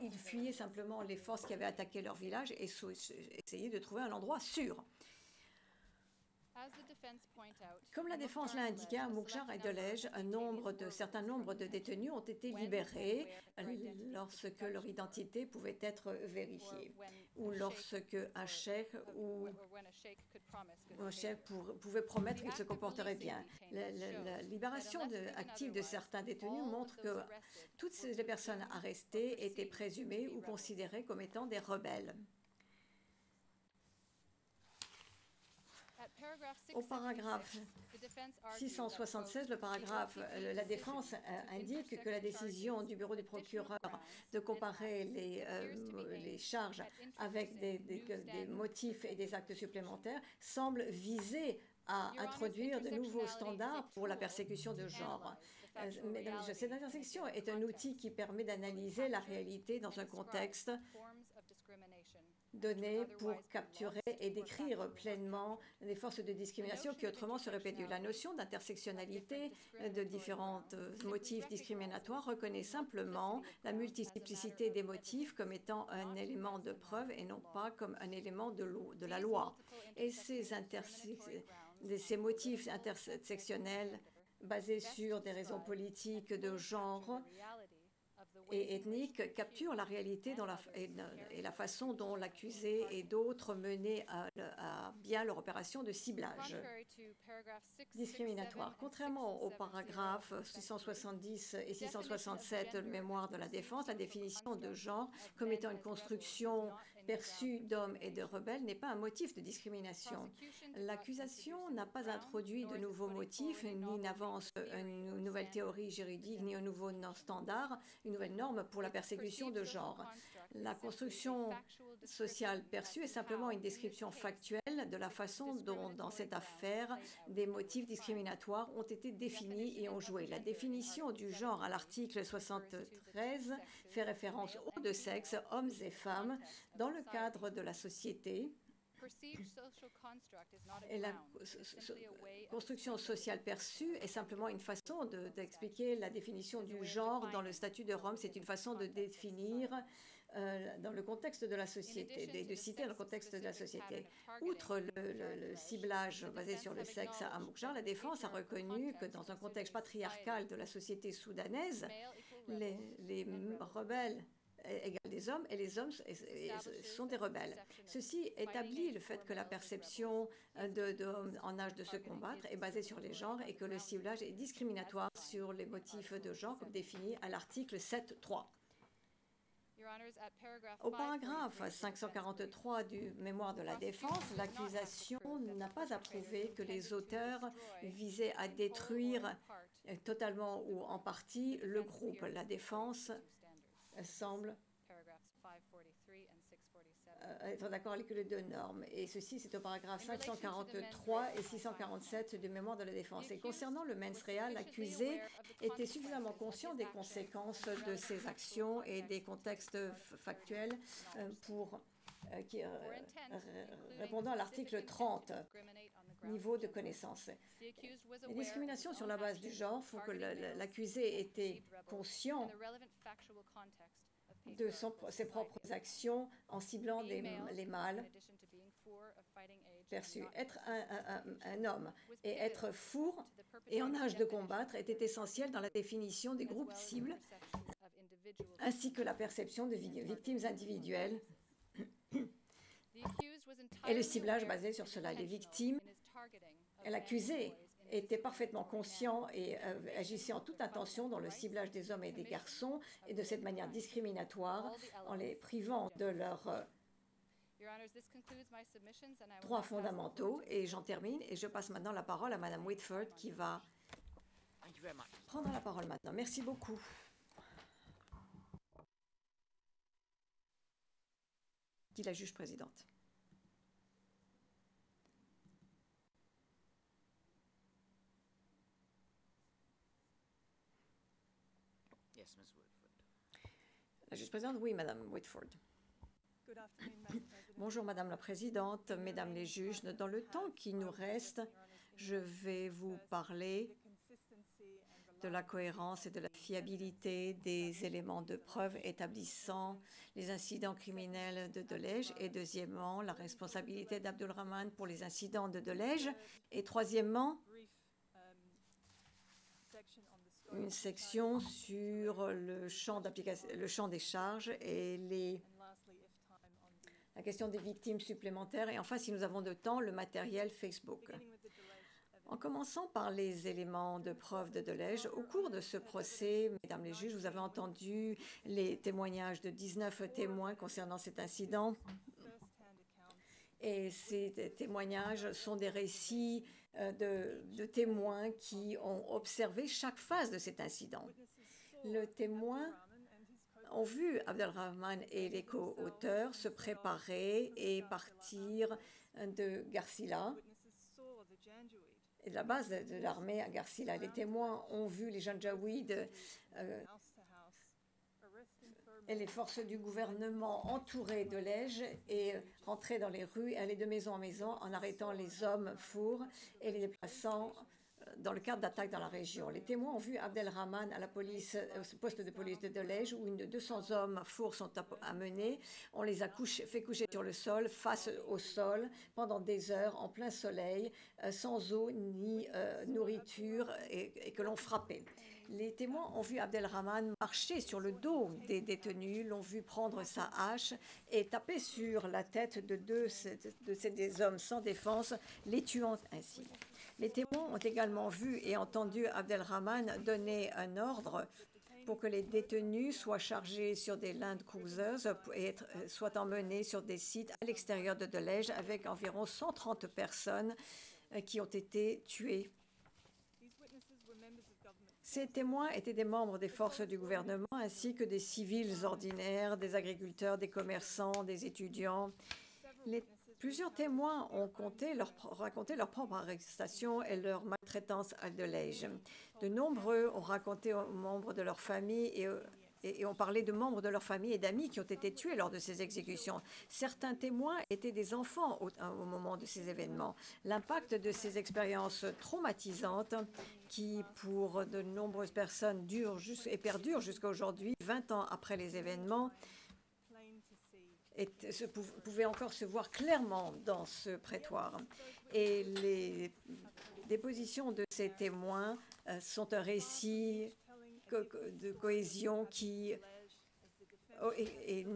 Ils fuyaient simplement les forces qui avaient attaqué leur village et essayaient de trouver un endroit sûr. Comme la défense l'a indiqué, à Mukjar et Delej, un certain nombre de détenus ont été libérés lorsque leur identité pouvait être vérifiée, ou lorsque un cheikh pouvait promettre qu'il se comporterait bien. La libération active de certains détenus montre que toutes les personnes arrêtées étaient présumées ou considérées comme étant des rebelles. Au paragraphe 676, la défense indique que la décision du bureau du procureur de comparer les charges avec des motifs et des actes supplémentaires semble viser à introduire de nouveaux standards pour la persécution de genre. Mesdames et messieurs, cette intersection est un outil qui permet d'analyser la réalité dans un contexte donné pour capturer et décrire pleinement les forces de discrimination qui autrement seraient perdues. La notion d'intersectionnalité de différents motifs discriminatoires reconnaît simplement la multiplicité des motifs comme étant un élément de preuve et non pas comme un élément de la loi. Et ces motifs intersectionnels basés sur des raisons politiques, de genre et ethnique capturent la réalité et la façon dont l'accusé et d'autres menaient à bien leur opération de ciblage discriminatoire. Contrairement aux paragraphes 670 et 667 de mémoire de la défense, la définition de genre comme étant une construction perçue d'hommes et de rebelles n'est pas un motif de discrimination. L'accusation n'a pas introduit de nouveaux motifs, ni n'avance une nouvelle théorie juridique, ni un nouveau standard, une nouvelle norme pour la persécution de genre. La construction sociale perçue est simplement une description factuelle de la façon dont, dans cette affaire, des motifs discriminatoires ont été définis et ont joué. La définition du genre à l'article 73 fait référence aux deux sexes, hommes et femmes, dans le cadre de la société. Et la construction sociale perçue est simplement une façon d'expliquer la définition du genre dans le statut de Rome. C'est une façon de définir dans le contexte de la société, de citer dans le contexte de la société. Outre le ciblage basé sur le sexe à Mukjar, la défense a reconnu que dans un contexte patriarcal de la société soudanaise, les rebelles égale des hommes et les hommes sont des rebelles. Ceci établit le fait que la perception d'hommes en âge de se combattre est basée sur les genres et que le ciblage est discriminatoire sur les motifs de genre comme défini à l'article 7.3. Au paragraphe 543 du mémoire de la défense, l'accusation n'a pas approuvé que les auteurs visaient à détruire totalement ou en partie le groupe. La défense semble être d'accord avec les deux normes. Et ceci, c'est au paragraphe 543 et 647 du mémoire de la défense. Et concernant le mens rea, l'accusé était suffisamment conscient des conséquences de ses actions et des contextes factuels répondant à l'article 30, niveau de connaissance. Les discriminations sur la base du genre font que l'accusé était conscient de ses propres actions en ciblant les mâles perçus. Être un homme et être fourre et en âge de combattre était essentiel dans la définition des groupes cibles, ainsi que la perception de victimes individuelles et le ciblage basé sur cela. Les victimes et l'accusé était parfaitement conscient et agissait en toute intention dans le ciblage des hommes et des garçons et de cette manière discriminatoire en les privant de leurs droits fondamentaux. Et j'en termine et je passe maintenant la parole à Mme Whitford qui va prendre la parole maintenant. Merci beaucoup. Dit la juge présidente. La juge présidente, oui, Madame Whitford. Bonjour, Madame la Présidente, Mesdames les juges. Dans le temps qui nous reste, je vais vous parler de la cohérence et de la fiabilité des éléments de preuve établissant les incidents criminels de Delhaize, et deuxièmement, la responsabilité d'Abdulrahman pour les incidents de Delhaize, et troisièmement, une section sur le champ d'application, le champ des charges et la question des victimes supplémentaires, et enfin, si nous avons de temps, le matériel Facebook. En commençant par les éléments de preuve de Delhaize, au cours de ce procès, mesdames les juges, vous avez entendu les témoignages de 19 témoins concernant cet incident. Et ces témoignages sont des récits de témoins qui ont observé chaque phase de cet incident. Les témoins ont vu Abdelrahman et les co-auteurs se préparer et partir de Garcila, et de la base de l'armée à Garcila. Les témoins ont vu les Janjaouides et les forces du gouvernement entourer Delhaize et rentrer dans les rues, aller de maison en maison en arrêtant les hommes fourres et les déplaçant dans le cadre d'attaques dans la région. Les témoins ont vu Abdelrahman à la police, au poste de police de Delhaize, où 200 hommes fourres sont amenés. On les a fait coucher sur le sol, face au sol, pendant des heures, en plein soleil, sans eau ni nourriture, et que l'on frappait. Les témoins ont vu Abdelrahman marcher sur le dos des détenus, l'ont vu prendre sa hache et taper sur la tête de ces hommes sans défense, les tuant ainsi. Les témoins ont également vu et entendu Abdelrahman donner un ordre pour que les détenus soient chargés sur des Land Cruisers et soient emmenés sur des sites à l'extérieur de Delhaize, avec environ 130 personnes qui ont été tuées. Ces témoins étaient des membres des forces du gouvernement ainsi que des civils ordinaires, des agriculteurs, des commerçants, des étudiants. Plusieurs témoins ont raconté leur propre arrestation et leur maltraitance à Delhaize. De nombreux ont raconté aux membres de leur famille et ont parlé de membres de leur famille et d'amis qui ont été tués lors de ces exécutions. Certains témoins étaient des enfants au moment de ces événements. L'impact de ces expériences traumatisantes qui, pour de nombreuses personnes, perdurent jusqu'à aujourd'hui, 20 ans après les événements, pouvait encore se voir clairement dans ce prétoire. Et les dépositions de ces témoins sont un récit de cohésion qui, et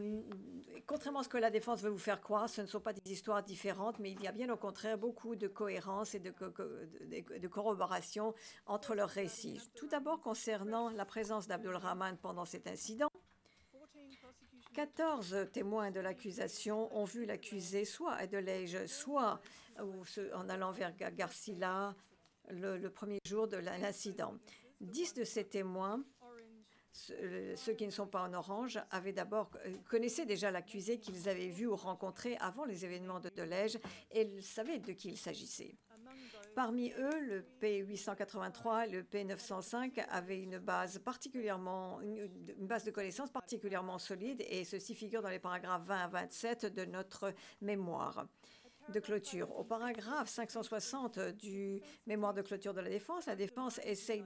contrairement à ce que la défense veut vous faire croire, ce ne sont pas des histoires différentes, mais il y a bien au contraire beaucoup de cohérence et de corroboration entre leurs récits. Tout d'abord, concernant la présence d'Abdelrahman pendant cet incident, 14 témoins de l'accusation ont vu l'accusé soit à Delhaize, soit en allant vers Garcila le premier jour de l'incident. 10 de ces témoins, ceux qui ne sont pas en orange, connaissaient déjà l'accusé qu'ils avaient vu ou rencontré avant les événements de Delhaize et savaient de qui il s'agissait. Parmi eux, le P883 et le P905 avaient une base de connaissances particulièrement solide, et ceci figure dans les paragraphes 20 à 27 de notre mémoire de clôture. Au paragraphe 560 du mémoire de clôture de la défense essaye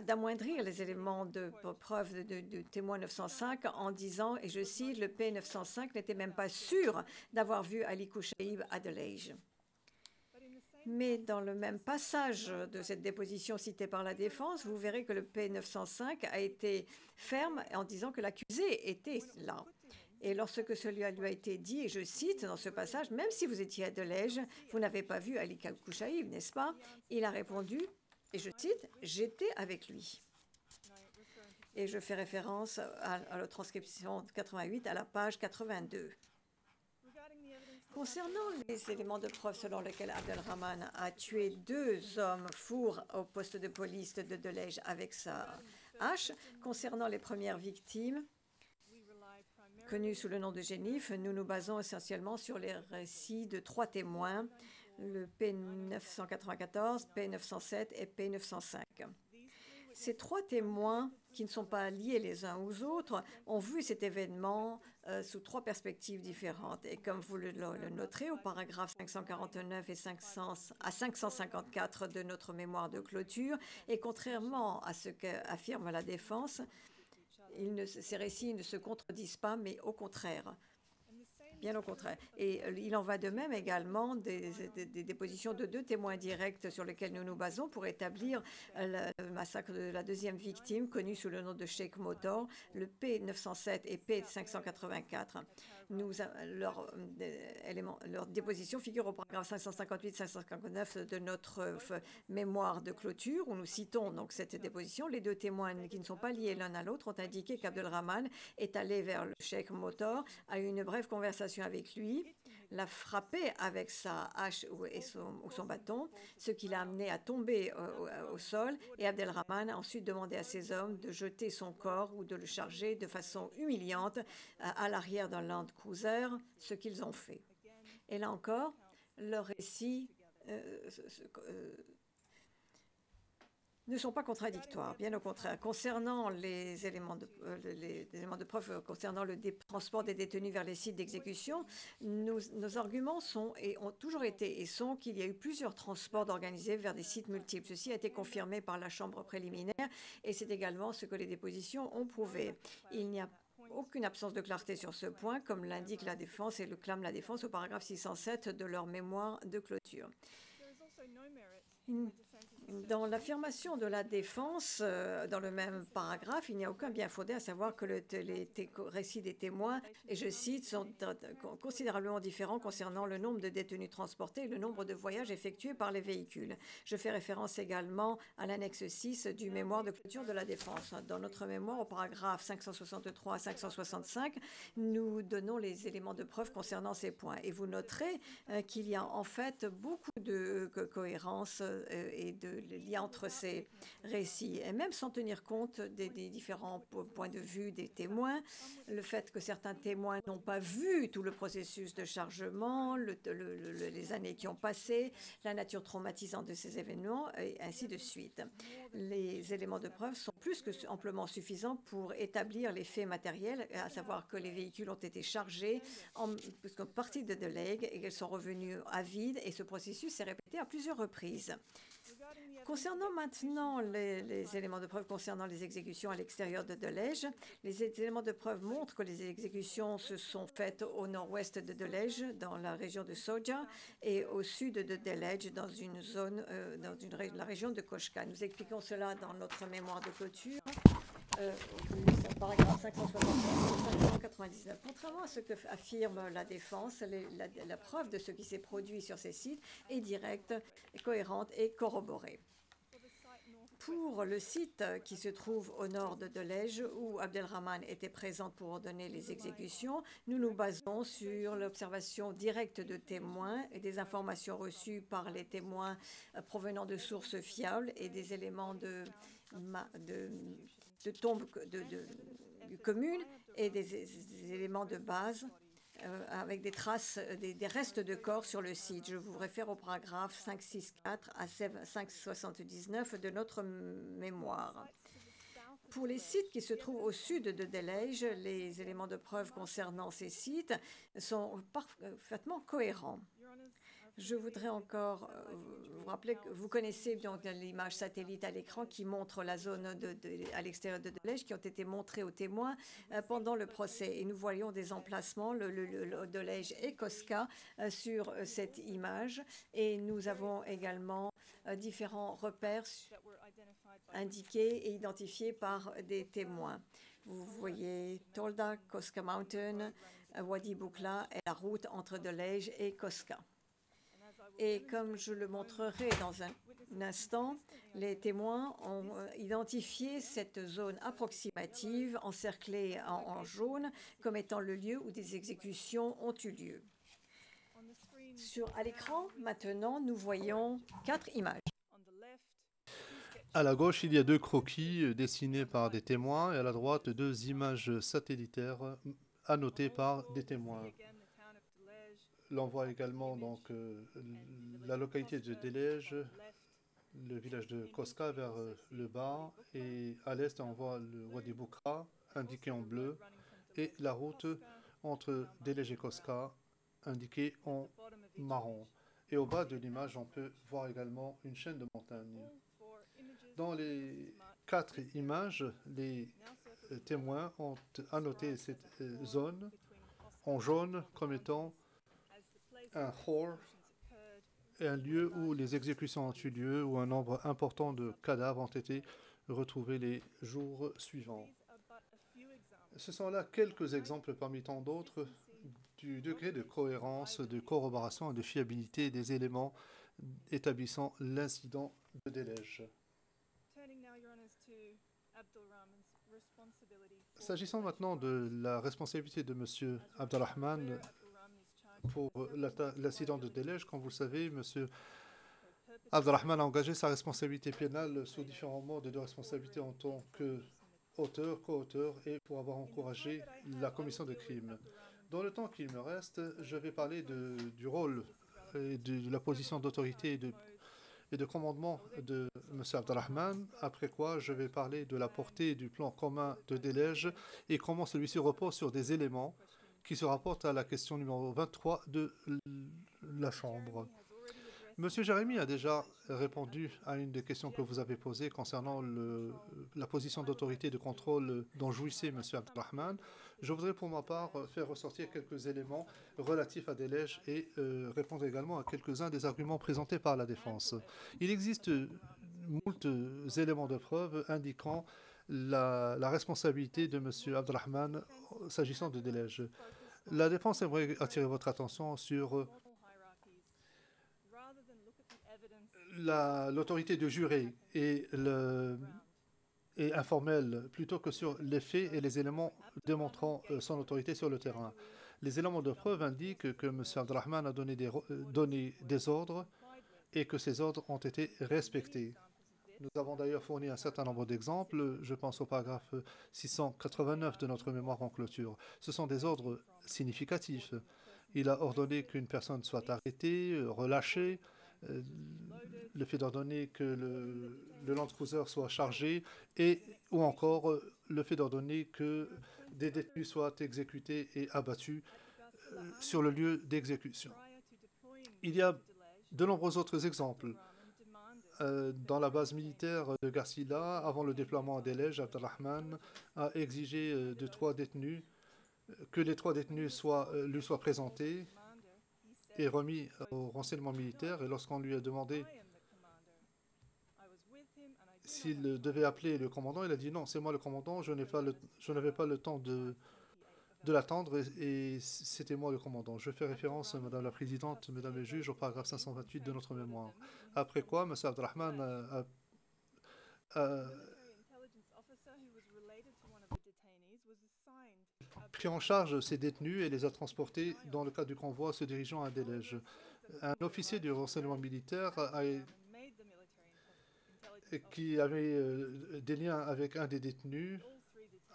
d'amoindrir les éléments de preuve de témoin 905 en disant, et je cite, le P905 n'était même pas sûr d'avoir vu Ali Kouchaïb à Delhaize. Mais dans le même passage de cette déposition citée par la défense, vous verrez que le P905 a été ferme en disant que l'accusé était là. Et lorsque cela lui a été dit, et je cite dans ce passage, « Même si vous étiez à Delhaize, vous n'avez pas vu Ali Kouchaïb, n'est-ce pas ?» Il a répondu, et je cite, « J'étais avec lui. » Et je fais référence à la transcription 88 à la page 82. Concernant les éléments de preuve selon lesquels Abdelrahman a tué 2 hommes fourres au poste de police de Delhaize avec sa hache, concernant les premières victimes, connues sous le nom de Génif, nous nous basons essentiellement sur les récits de 3 témoins, le P994, P907 et P905. Ces 3 témoins qui ne sont pas liés les uns aux autres ont vu cet événement sous 3 perspectives différentes. Et comme vous le noterez au paragraphe 549 et 554 de notre mémoire de clôture, et contrairement à ce qu'affirme la défense, ces récits ne se contredisent pas, mais au contraire. Bien au contraire. Et il en va de même également des dépositions de 2 témoins directs sur lesquels nous nous basons pour établir le massacre de la 2e victime, connue sous le nom de Sheikh Motor, le P907 et P584. Leurs dépositions figurent au paragraphe 558-559 de notre mémoire de clôture, où nous citons donc cette déposition. Les 2 témoins qui ne sont pas liés l'un à l'autre ont indiqué qu'Abdelrahman est allé vers le Sheikh Motor, a eu une brève conversation avec lui, l'a frappé avec sa hache ou son bâton, ce qui l'a amené à tomber au sol, et Abdelrahman a ensuite demandé à ses hommes de jeter son corps ou de le charger de façon humiliante à l'arrière d'un Land Cruiser, ce qu'ils ont fait. Et là encore, leur récit ne sont pas contradictoires, bien au contraire. Concernant les éléments de preuve concernant le transport des détenus vers les sites d'exécution, nos arguments sont et ont toujours été et sont qu'il y a eu plusieurs transports organisés vers des sites multiples. Ceci a été confirmé par la Chambre préliminaire et c'est également ce que les dépositions ont prouvé. Il n'y a aucune absence de clarté sur ce point, comme l'indique la défense et le clame la défense au paragraphe 607 de leur mémoire de clôture. Dans l'affirmation de la défense, dans le même paragraphe, il n'y a aucun bien fondé à savoir que les récits des témoins, et je cite, sont considérablement différents concernant le nombre de détenus transportés et le nombre de voyages effectués par les véhicules. Je fais référence également à l'annexe 6 du mémoire de clôture de la défense. Dans notre mémoire, au paragraphe 563 à 565, nous donnons les éléments de preuve concernant ces points. Et vous noterez qu'il y a en fait beaucoup de cohérence et de liens entre ces récits, et même sans tenir compte des différents points de vue des témoins, le fait que certains témoins n'ont pas vu tout le processus de chargement, les années qui ont passé, la nature traumatisante de ces événements, et ainsi de suite. Les éléments de preuve sont plus que amplement suffisants pour établir les faits matériels, à savoir que les véhicules ont été chargés en partie de Delague et qu'elles sont revenues à vide, et ce processus s'est répété à plusieurs reprises. Concernant maintenant les éléments de preuve concernant les exécutions à l'extérieur de Delague, les éléments de preuve montrent que les exécutions se sont faites au nord-ouest de Delague, dans la région de Soja, et au sud de Delague, dans une zone, la région de Koshka. Nous expliquons cela dans notre mémoire de clôture. Paragraphe 579. Contrairement à ce que affirme la défense, la preuve de ce qui s'est produit sur ces sites est directe, cohérente et corroborée. Pour le site qui se trouve au nord de Delague, où Abdelrahman était présent pour ordonner les exécutions, nous nous basons sur l'observation directe de témoins et des informations reçues par les témoins provenant de sources fiables et des éléments de tombes communes et des éléments de base avec des traces, des restes de corps sur le site. Je vous réfère au paragraphe 564 à 579 de notre mémoire. Pour les sites qui se trouvent au sud de Delague, les éléments de preuve concernant ces sites sont parfaitement cohérents. Je voudrais encore vous rappeler que vous connaissez donc l'image satellite à l'écran qui montre la zone à l'extérieur de Delague qui ont été montrées aux témoins pendant le procès. Et nous voyons des emplacements, Delague et Koska, sur cette image. Et nous avons également différents repères indiqués et identifiés par des témoins. Vous voyez Tolda, Koska Mountain, Wadi Boukla et la route entre Delague et Koska. Et comme je le montrerai dans un instant, les témoins ont identifié cette zone approximative encerclée en jaune comme étant le lieu où des exécutions ont eu lieu. À l'écran, maintenant, nous voyons 4 images. À la gauche, il y a 2 croquis dessinés par des témoins et à la droite, 2 images satellitaires annotées par des témoins. L'on voit également donc la localité de Delague, le village de Koska vers le bas, et à l'est, on voit le Wadi Boukra, indiqué en bleu, et la route entre Delej et Koska, indiquée en marron. Et au bas de l'image, on peut voir également une chaîne de montagnes. Dans les 4 images, les témoins ont annoté cette zone en jaune comme étant un khor, un lieu où les exécutions ont eu lieu, où un nombre important de cadavres ont été retrouvés les jours suivants. Ce sont là quelques exemples parmi tant d'autres du degré de cohérence, de corroboration et de fiabilité des éléments établissant l'incident de Delej. S'agissant maintenant de la responsabilité de M. Abdelrahman pour l'incident de Delej, comme vous le savez, M. Abdelrahman a engagé sa responsabilité pénale sous différents modes de responsabilité en tant qu'auteur, co-auteur et pour avoir encouragé la commission de crimes. Dans le temps qu'il me reste, je vais parler du rôle et de la position d'autorité et de commandement de M. Abdelrahman, après quoi je vais parler de la portée du plan commun de Delej et comment celui-ci repose sur des éléments qui se rapportent à la question numéro 23 de la Chambre. M. Jérémy a déjà répondu à une des questions que vous avez posées concernant la position d'autorité et de contrôle dont jouissait M. Abdelrahman. Je voudrais pour ma part faire ressortir quelques éléments relatifs à Delej et répondre également à quelques-uns des arguments présentés par la défense. Il existe moult éléments de preuve indiquant la responsabilité de M. Abdelrahman s'agissant de Delej. La défense aimerait attirer votre attention sur l'autorité de juré et informelle plutôt que sur les faits et les éléments démontrant son autorité sur le terrain. Les éléments de preuve indiquent que M. Abdelrahman a donné des ordres et que ces ordres ont été respectés. Nous avons d'ailleurs fourni un certain nombre d'exemples, je pense au paragraphe 689 de notre mémoire en clôture. Ce sont des ordres significatifs. Il a ordonné qu'une personne soit arrêtée, relâchée, le fait d'ordonner que le Land Cruiser soit chargé ou encore le fait d'ordonner que des détenus soient exécutés et abattus sur le lieu d'exécution. Il y a de nombreux autres exemples. Dans la base militaire de Garcila, avant le déploiement à Delej, Abdelrahman a exigé que les 3 détenus lui soient présentés et remis au renseignement militaire. Et lorsqu'on lui a demandé s'il devait appeler le commandant, il a dit non, c'est moi le commandant, je n'avais pas le temps de l'attendre et c'était moi le commandant. Je fais référence, Madame la Présidente, Mesdames les juges, au paragraphe 528 de notre mémoire. Après quoi, M. Abdelrahman a pris en charge ces détenus et les a transportés dans le cadre du convoi se dirigeant à Delej. Un officier du renseignement militaire qui avait des liens avec un des détenus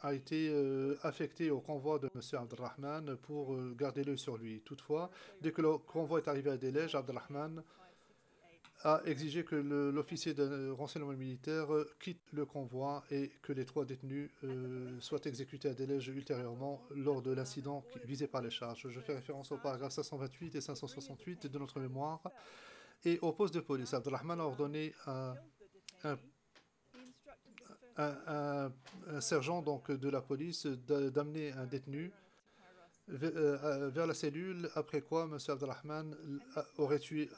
a été affecté au convoi de M. Abdelrahman pour garder l'œil sur lui. Toutefois, dès que le convoi est arrivé à Delej, Abdelrahman a exigé que l'officier de renseignement militaire quitte le convoi et que les 3 détenus soient exécutés à Delej ultérieurement lors de l'incident visé par les charges. Je fais référence aux paragraphes 528 et 568 de notre mémoire. Et au poste de police, Abdelrahman a ordonné à un sergent donc, de la police d'amener un détenu vers la cellule, après quoi M. Abdelrahman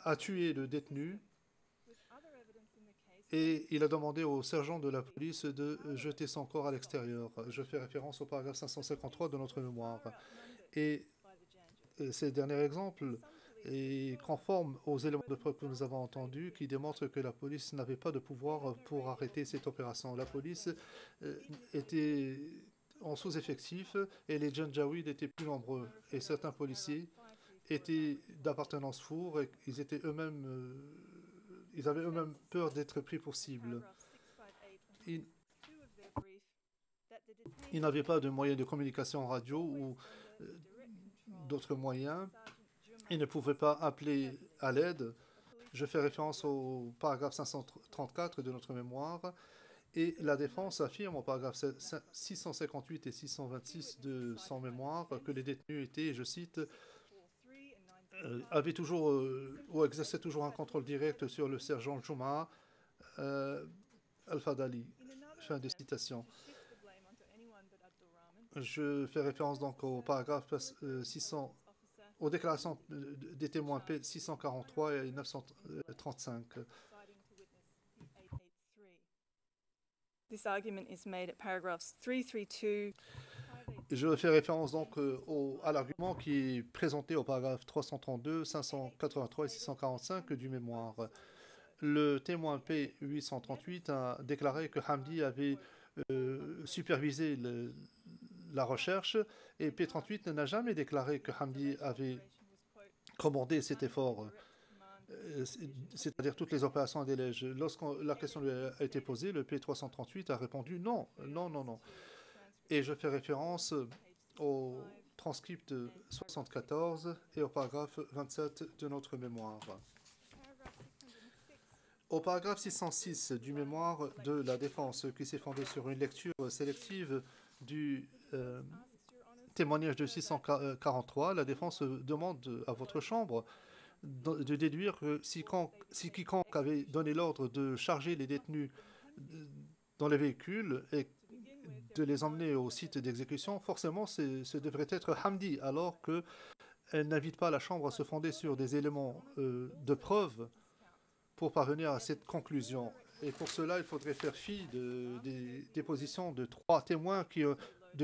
a tué le détenu et il a demandé au sergent de la police de jeter son corps à l'extérieur. Je fais référence au paragraphe 553 de notre mémoire. Et ces derniers exemples est conforme aux éléments de preuve que nous avons entendus qui démontrent que la police n'avait pas de pouvoir pour arrêter cette opération. La police était en sous-effectif et les Janjaouides étaient plus nombreux. Et certains policiers étaient d'appartenance four et ils avaient eux-mêmes peur d'être pris pour cible. Ils n'avaient pas de moyens de communication radio ou d'autres moyens. Ils ne pouvaient pas appeler à l'aide Je fais référence au paragraphe 534 de notre mémoire. Et la défense affirme au paragraphe 658 et 626 de son mémoire que les détenus étaient, je cite, avaient toujours ou exerçaient toujours un contrôle direct sur le sergent Juma Al-Fadali. Fin de citation. Je fais référence donc au paragraphe 600, aux déclarations des témoins P 643 et 935. This argument is made at paragraphs 332. Je fais référence donc à l'argument qui est présenté au paragraphe 332, 583 et 645 du mémoire. Le témoin P838 a déclaré que Hamdi avait supervisé la recherche et P38 n'a jamais déclaré que Hamdi avait commandé cet effort, c'est-à-dire toutes les opérations à délège. Lorsque la question lui a été posée, le P338 a répondu non, non, non, non. Et je fais référence au transcript 74 et au paragraphe 27 de notre mémoire. Au paragraphe 606 du mémoire de la défense, qui s'est fondé sur une lecture sélective du témoignage de 643, la défense demande à votre chambre de déduire que si quiconque avait donné l'ordre de charger les détenus dans les véhicules et de les emmener au site d'exécution, forcément ce devrait être Hamdi, alors qu'elle n'invite pas la chambre à se fonder sur des éléments de preuve pour parvenir à cette conclusion. Et pour cela, il faudrait faire fi des dépositions de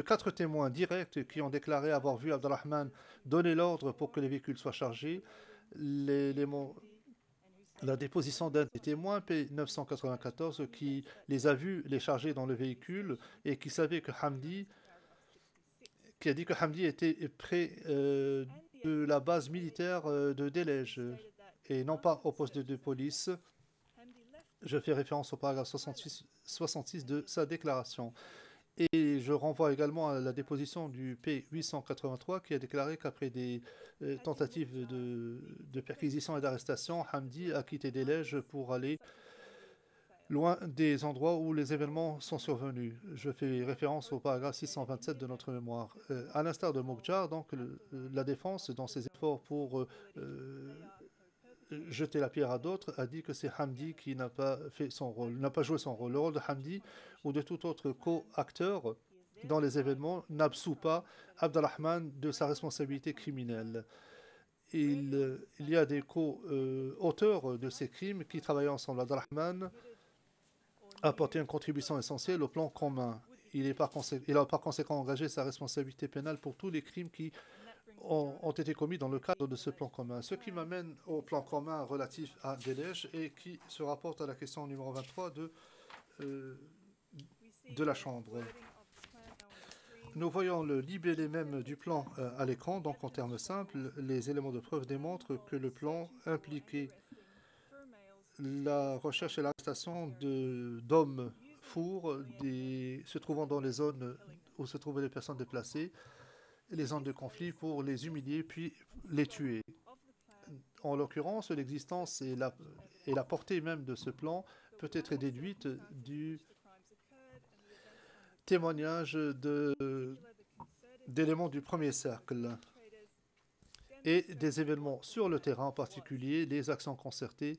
quatre témoins directs qui ont déclaré avoir vu Abdelrahman donner l'ordre pour que les véhicules soient chargés. La déposition d'un des témoins, P994, qui les a vus les charger dans le véhicule et qui savait que qui a dit que Hamdi était près de la base militaire de Delej et non pas au poste de police. Je fais référence au paragraphe 66 de sa déclaration. Et je renvoie également à la déposition du P883 qui a déclaré qu'après des tentatives de perquisition et d'arrestation, Hamdi a quitté Delej pour aller loin des endroits où les événements sont survenus. Je fais référence au paragraphe 627 de notre mémoire. À l'instar de Mokhtar, donc, la défense, dans ses efforts pour jeter la pierre à d'autres, a dit que c'est Hamdi qui n'a pas fait son rôle, n'a pas joué son rôle. Le rôle de Hamdi ou de tout autre co-acteur dans les événements n'absout pas Abdelrahman de sa responsabilité criminelle. Il y a des co-auteurs de ces crimes qui travaillent ensemble. Abdelrahman a apporté une contribution essentielle au plan commun. Il a par conséquent engagé sa responsabilité pénale pour tous les crimes qui ont été commis dans le cadre de ce plan commun. Ce qui m'amène au plan commun relatif à Delej et qui se rapporte à la question numéro 23 de la Chambre. Nous voyons le libellé même du plan à l'écran. Donc, en termes simples, les éléments de preuve démontrent que le plan impliquait la recherche et l'arrestation d'hommes fourrs se trouvant dans les zones où se trouvaient les personnes déplacées, les zones de conflit, pour les humilier puis les tuer. En l'occurrence, l'existence et la portée même de ce plan peut être déduite du témoignage d'éléments du premier cercle et des événements sur le terrain, en particulier les actions concertées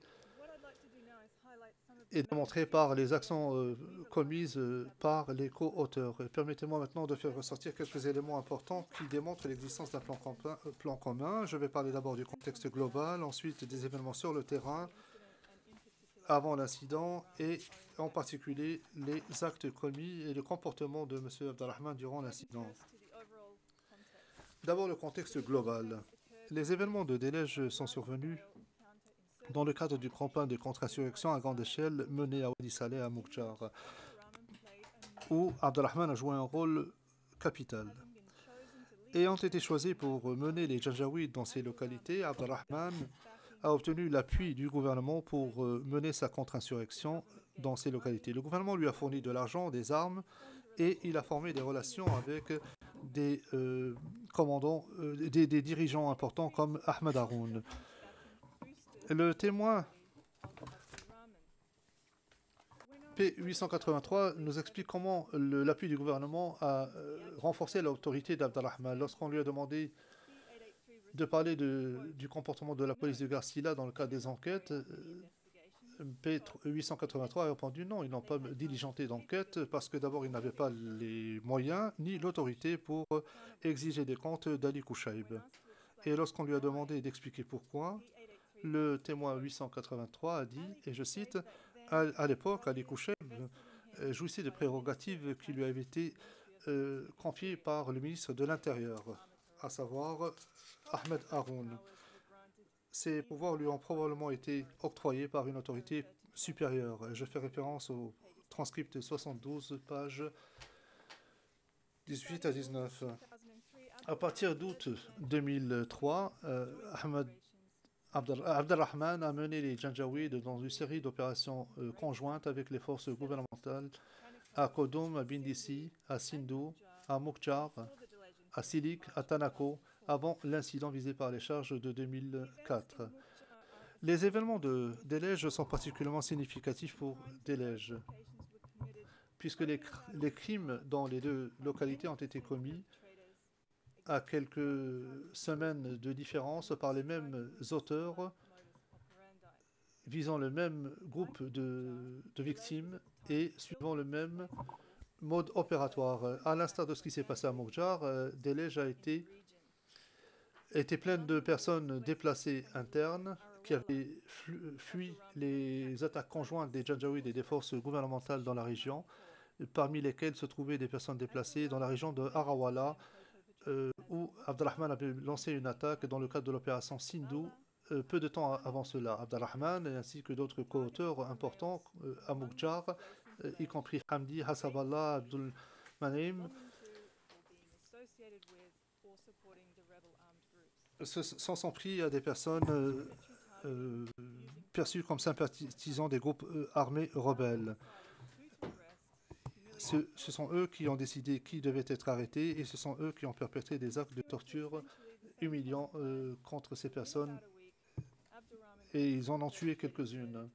et démontrées par les actions commises par les co-auteurs. Permettez-moi maintenant de faire ressortir quelques éléments importants qui démontrent l'existence d'un plan commun. Je vais parler d'abord du contexte global, ensuite des événements sur le terrain avant l'incident et en particulier les actes commis et le comportement de M. Abdelrahman durant l'incident. D'abord le contexte global. Les événements de Delej sont survenus dans le cadre du campagne de contre-insurrection à grande échelle menée à Wadi Saleh à Mokhtar, où Abdelrahman a joué un rôle capital. Ayant été choisi pour mener les Janjaouides dans ces localités, Abdelrahman a obtenu l'appui du gouvernement pour mener sa contre-insurrection dans ces localités. Le gouvernement lui a fourni de l'argent, des armes, et il a formé des relations avec des commandants, des dirigeants importants comme Ahmed Haroun. Le témoin P883 nous explique comment l'appui du gouvernement a renforcé l'autorité d'Abdelrahman. Lorsqu'on lui a demandé de parler du comportement de la police de Garcila dans le cadre des enquêtes, P883 a répondu non, ils n'ont pas diligenté d'enquête parce que d'abord ils n'avaient pas les moyens ni l'autorité pour exiger des comptes d'Ali Kouchaïb. Et lorsqu'on lui a demandé d'expliquer pourquoi, le témoin 883 a dit, et je cite, à l'époque, Ali Kouchaïb jouissait de prérogatives qui lui avaient été confiées par le ministre de l'Intérieur, à savoir Ahmed Haroun. Ces pouvoirs lui ont probablement été octroyés par une autorité supérieure. Je fais référence au transcript 72, pages 18 à 19. À partir d'août 2003, Abdelrahman a mené les Janjaouides dans une série d'opérations conjointes avec les forces gouvernementales à Kodum, à Bindisi, à Sindou, à Moukchar, à Silik, à Tanako, avant l'incident visé par les charges de 2004. Les événements de Delej sont particulièrement significatifs pour Delej, puisque les crimes dans les deux localités ont été commis à quelques semaines de différence par les mêmes auteurs, visant le même groupe de victimes et suivant le même mode opératoire. À l'instar de ce qui s'est passé à Moukjar, Delej a été pleine de personnes déplacées internes qui avaient fui les attaques conjointes des Janjaouides et des forces gouvernementales dans la région, parmi lesquelles se trouvaient des personnes déplacées dans la région de Harawala, où Abdelrahman avait lancé une attaque dans le cadre de l'opération Sindou. Peu de temps avant cela, Abdelrahman ainsi que d'autres co-auteurs importants à Moukjar, y compris Hamdi, Hassaballah, Abdul Manim, s'en sont pris à des personnes perçues comme sympathisants des groupes armés rebelles. Ce sont eux qui ont décidé qui devait être arrêté et ce sont eux qui ont perpétré des actes de torture humiliants contre ces personnes et ils en ont tué quelques-unes.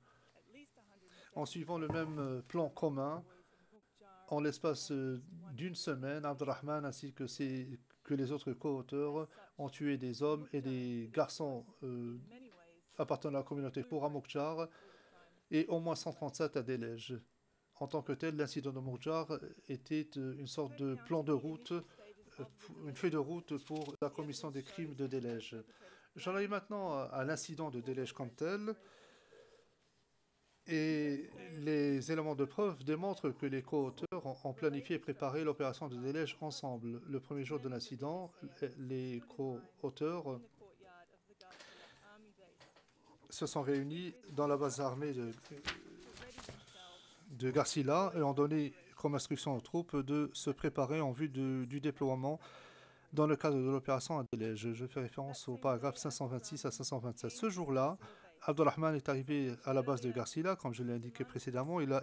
En suivant le même plan commun, en l'espace d'une semaine, Abdelrahman ainsi que les autres co-auteurs ont tué des hommes et des garçons appartenant à la communauté pour Moukjar et au moins 137 à Delej. En tant que tel, l'incident de Moukjar était une sorte de plan de route, une feuille de route pour la commission des crimes de Delej. J'en arrive maintenant à l'incident de Delej comme tel. Et les éléments de preuve démontrent que les co-auteurs ont planifié et préparé l'opération de Delej ensemble. Le premier jour de l'incident, les co-auteurs se sont réunis dans la base armée de Garcila et ont donné comme instruction aux troupes de se préparer en vue du déploiement dans le cadre de l'opération à Delej. Je fais référence au paragraphe 526 à 527. Ce jour-là, Abdelrahman est arrivé à la base de Garcila, comme je l'ai indiqué précédemment. Il a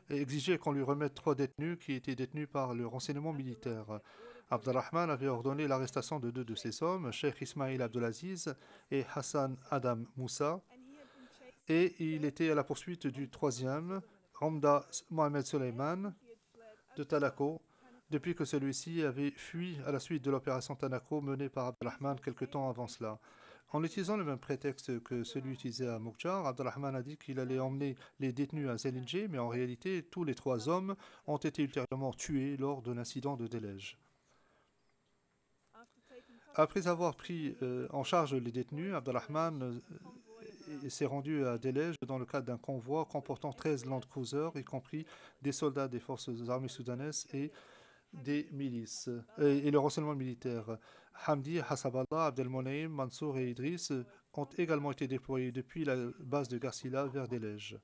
exigé qu'on lui remette 3 détenus qui étaient détenus par le renseignement militaire. Abdelrahman avait ordonné l'arrestation de 2 de ces hommes, Cheikh Ismail Abdelaziz et Hassan Adam Moussa, et il était à la poursuite du 3e, Ramda Mohamed Soleiman de Talako, depuis que celui-ci avait fui à la suite de l'opération Tanako menée par Abdelrahman quelque temps avant cela. En utilisant le même prétexte que celui utilisé à Moukjar, Abdelrahman a dit qu'il allait emmener les détenus à Zelinje, mais en réalité, tous les 3 hommes ont été ultérieurement tués lors de l'incident de Delej. Après avoir pris en charge les détenus, Abdelrahman s'est rendu à Delej dans le cadre d'un convoi comportant 13 Land Cruisers, y compris des soldats des forces armées soudanaises et des milices et le renseignement militaire. Hamdi, Hassaballah, Abdelmonaim, Mansour et Idriss ont également été déployés depuis la base de Garcila vers Delej.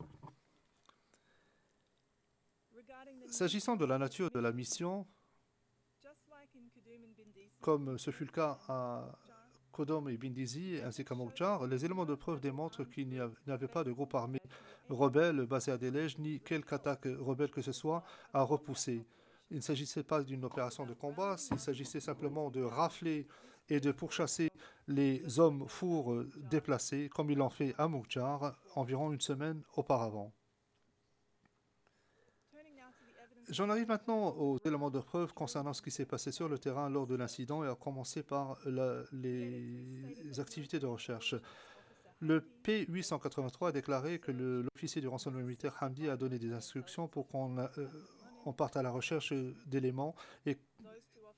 S'agissant de la nature de la mission, comme ce fut le cas à Kodom et Bindisi ainsi qu'à Moukjar, les éléments de preuve démontrent qu'il n'y avait pas de groupe armé rebelle basé à Delej, ni quelque attaque rebelle que ce soit à repousser. Il ne s'agissait pas d'une opération de combat, il s'agissait simplement de rafler et de pourchasser les hommes fourres déplacés, comme ils l'ont fait à Moukjar environ une semaine auparavant. J'en arrive maintenant aux éléments de preuve concernant ce qui s'est passé sur le terrain lors de l'incident et à commencer par les activités de recherche. Le P-883 a déclaré que l'officier du renseignement militaire Hamdi a donné des instructions pour qu'on parte à la recherche d'éléments et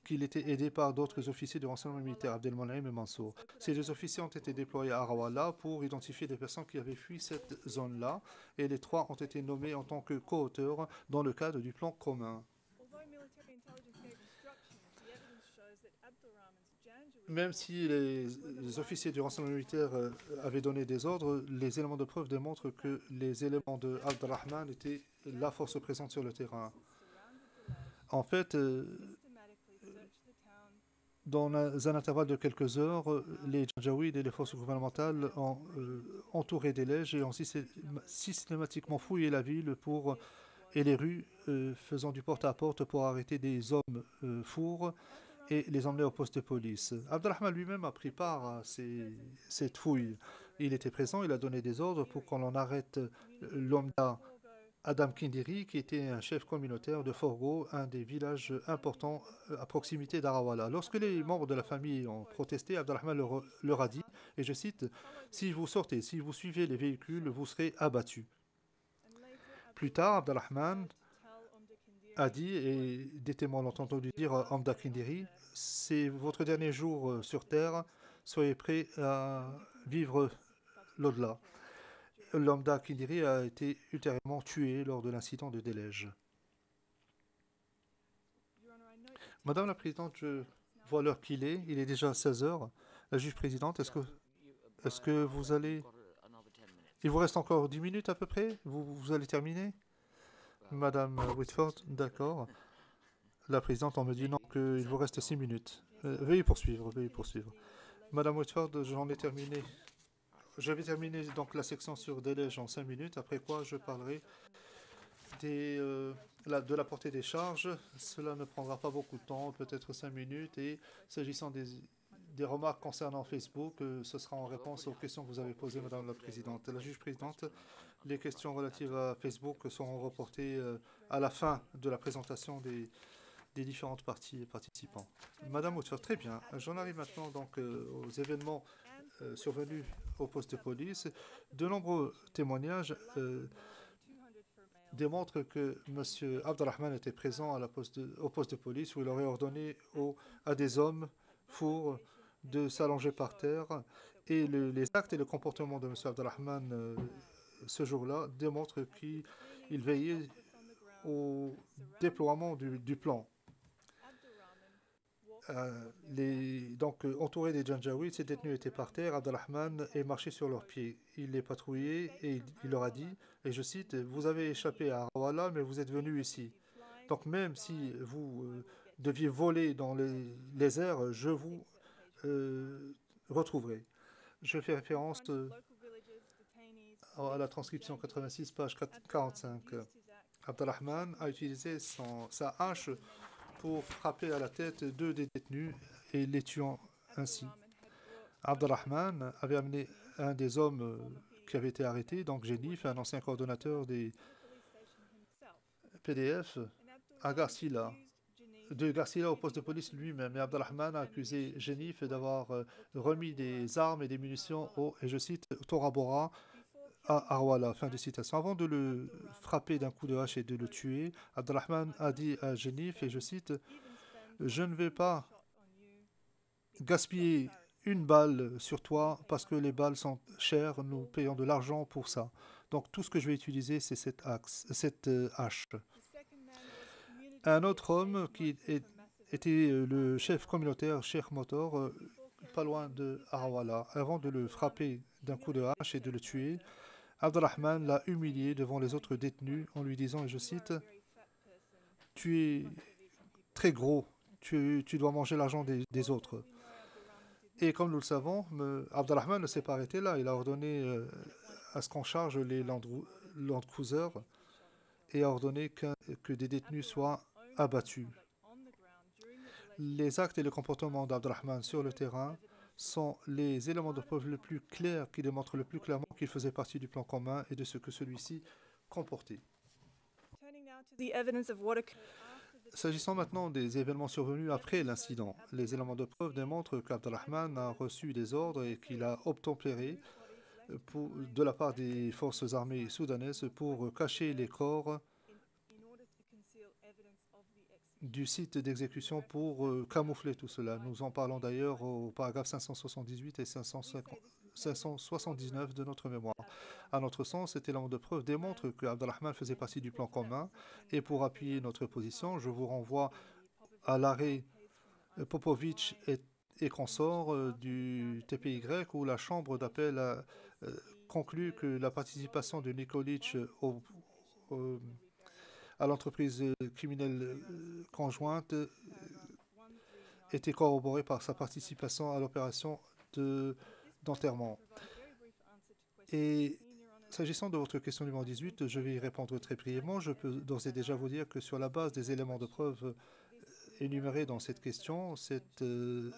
qu'il était aidé par d'autres officiers du renseignement militaire, Abdelmonaim et Mansour. Ces deux officiers ont été déployés à Arawala pour identifier des personnes qui avaient fui cette zone-là et les trois ont été nommés en tant que co-auteurs dans le cadre du plan commun. Même si les officiers du renseignement militaire avaient donné des ordres, les éléments de preuve démontrent que les éléments de Abdelrahman étaient la force présente sur le terrain. En fait, dans un intervalle de quelques heures, les Janjaouides et les forces gouvernementales ont entouré Delej et ont systématiquement fouillé la ville et les rues, faisant du porte-à-porte pour arrêter des hommes fourres et les emmener au poste de police. Abdelrahman lui-même a pris part à cette fouille. Il était présent, il a donné des ordres pour qu'on en arrête l'Omda Adam Kindiri, qui était un chef communautaire de Forgo, un des villages importants à proximité d'Arawala. Lorsque les membres de la famille ont protesté, Abdelrahman leur a dit, et je cite, « Si vous sortez, si vous suivez les véhicules, vous serez abattus. » Plus tard, Abdelrahman a dit, et des témoins l'ont entendu dire à Omda Kindiri, « C'est votre dernier jour sur Terre, soyez prêts à vivre l'au-delà. » L'Omda Kindiri a été ultérieurement tué lors de l'incident de Delej. Madame la Présidente, je vois l'heure qu'il est. Il est déjà 16 heures. La juge présidente, est-ce que vous allez... Il vous reste encore 10 minutes à peu près? Vous allez terminer? Madame Whitford, d'accord. La Présidente, on me dit non, qu'il vous reste 6 minutes. Veuillez poursuivre, veuillez poursuivre. Madame Whitford, j'en ai terminé. Je vais terminer donc la section sur Delej en 5 minutes, après quoi je parlerai de la portée des charges. Cela ne prendra pas beaucoup de temps, peut-être 5 minutes. Et s'agissant des remarques concernant Facebook, ce sera en réponse aux questions que vous avez posées, Madame la Présidente. La juge présidente, les questions relatives à Facebook seront reportées à la fin de la présentation des différentes parties participants. Madame Woodford, très bien. J'en arrive maintenant donc aux événements survenus au poste de police. De nombreux témoignages démontrent que M. Abdelrahman était présent au poste de police où il aurait ordonné à des hommes fourres de s'allonger par terre. Et les actes et le comportement de M. Abdelrahman ce jour-là démontrent qu'il veillait au déploiement du plan. Donc, entouré des Janjaouides, ces détenus étaient par terre. Abdelrahman est marché sur leurs pieds. Il les patrouillait et il leur a dit, et je cite, « Vous avez échappé à Arawala, mais vous êtes venus ici. Donc, même si vous deviez voler dans les airs, je vous retrouverai. » Je fais référence à la transcription 86, page 45. Abdelrahman a utilisé sa hache pour frapper à la tête deux des détenus et les tuant ainsi. Abdelrahman avait amené un des hommes qui avait été arrêté, donc Génif, un ancien coordonnateur des PDF, à Garcila, de Garcila au poste de police lui-même. Et Abdelrahman a accusé Génif d'avoir remis des armes et des munitions au, et je cite, Tora Bora, à Arawala, fin de citation. Avant de le frapper d'un coup de hache et de le tuer, Abdelrahman a dit à Génif, et je cite, « Je ne vais pas gaspiller une balle sur toi parce que les balles sont chères, nous payons de l'argent pour ça. Donc tout ce que je vais utiliser, c'est cette hache. » Un autre homme qui était le chef communautaire, Cheikh Motor, pas loin de Arawala, avant de le frapper d'un coup de hache et de le tuer, Abdelrahman l'a humilié devant les autres détenus en lui disant, et je cite, « Tu es très gros, tu dois manger l'argent des autres. » Et comme nous le savons, Abdelrahman ne s'est pas arrêté là. Il a ordonné à ce qu'on charge les Land Cruisers et a ordonné que des détenus soient abattus. Les actes et le comportement d'Abdelrahman sur le terrain sont les éléments de preuve les plus clairs qui démontrent le plus clairement qu'il faisait partie du plan commun et de ce que celui-ci comportait. Turning now to the evidence of what occurred after the S'agissant maintenant des événements survenus après l'incident, les éléments de preuve démontrent qu'Abdelrahman a reçu des ordres et qu'il a obtempéré de la part des forces armées soudanaises pour cacher les corps in order to conceal evidence of the execution. du site d'exécution pour camoufler tout cela. Nous en parlons d'ailleurs au paragraphe 578 et 579 de notre mémoire. À notre sens, cet élément de preuve démontre que Abdelrahman faisait partie du plan commun et pour appuyer notre position, je vous renvoie à l'arrêt Popovic et consorts du TPY où la Chambre d'appel a conclut que la participation de Nikolic à l'entreprise criminelle conjointe était corroborée par sa participation à l'opération d'enterrement. Et s'agissant de votre question numéro 18, je vais y répondre très brièvement. Je peux d'ores et déjà vous dire que sur la base des éléments de preuve énumérés dans cette question, cet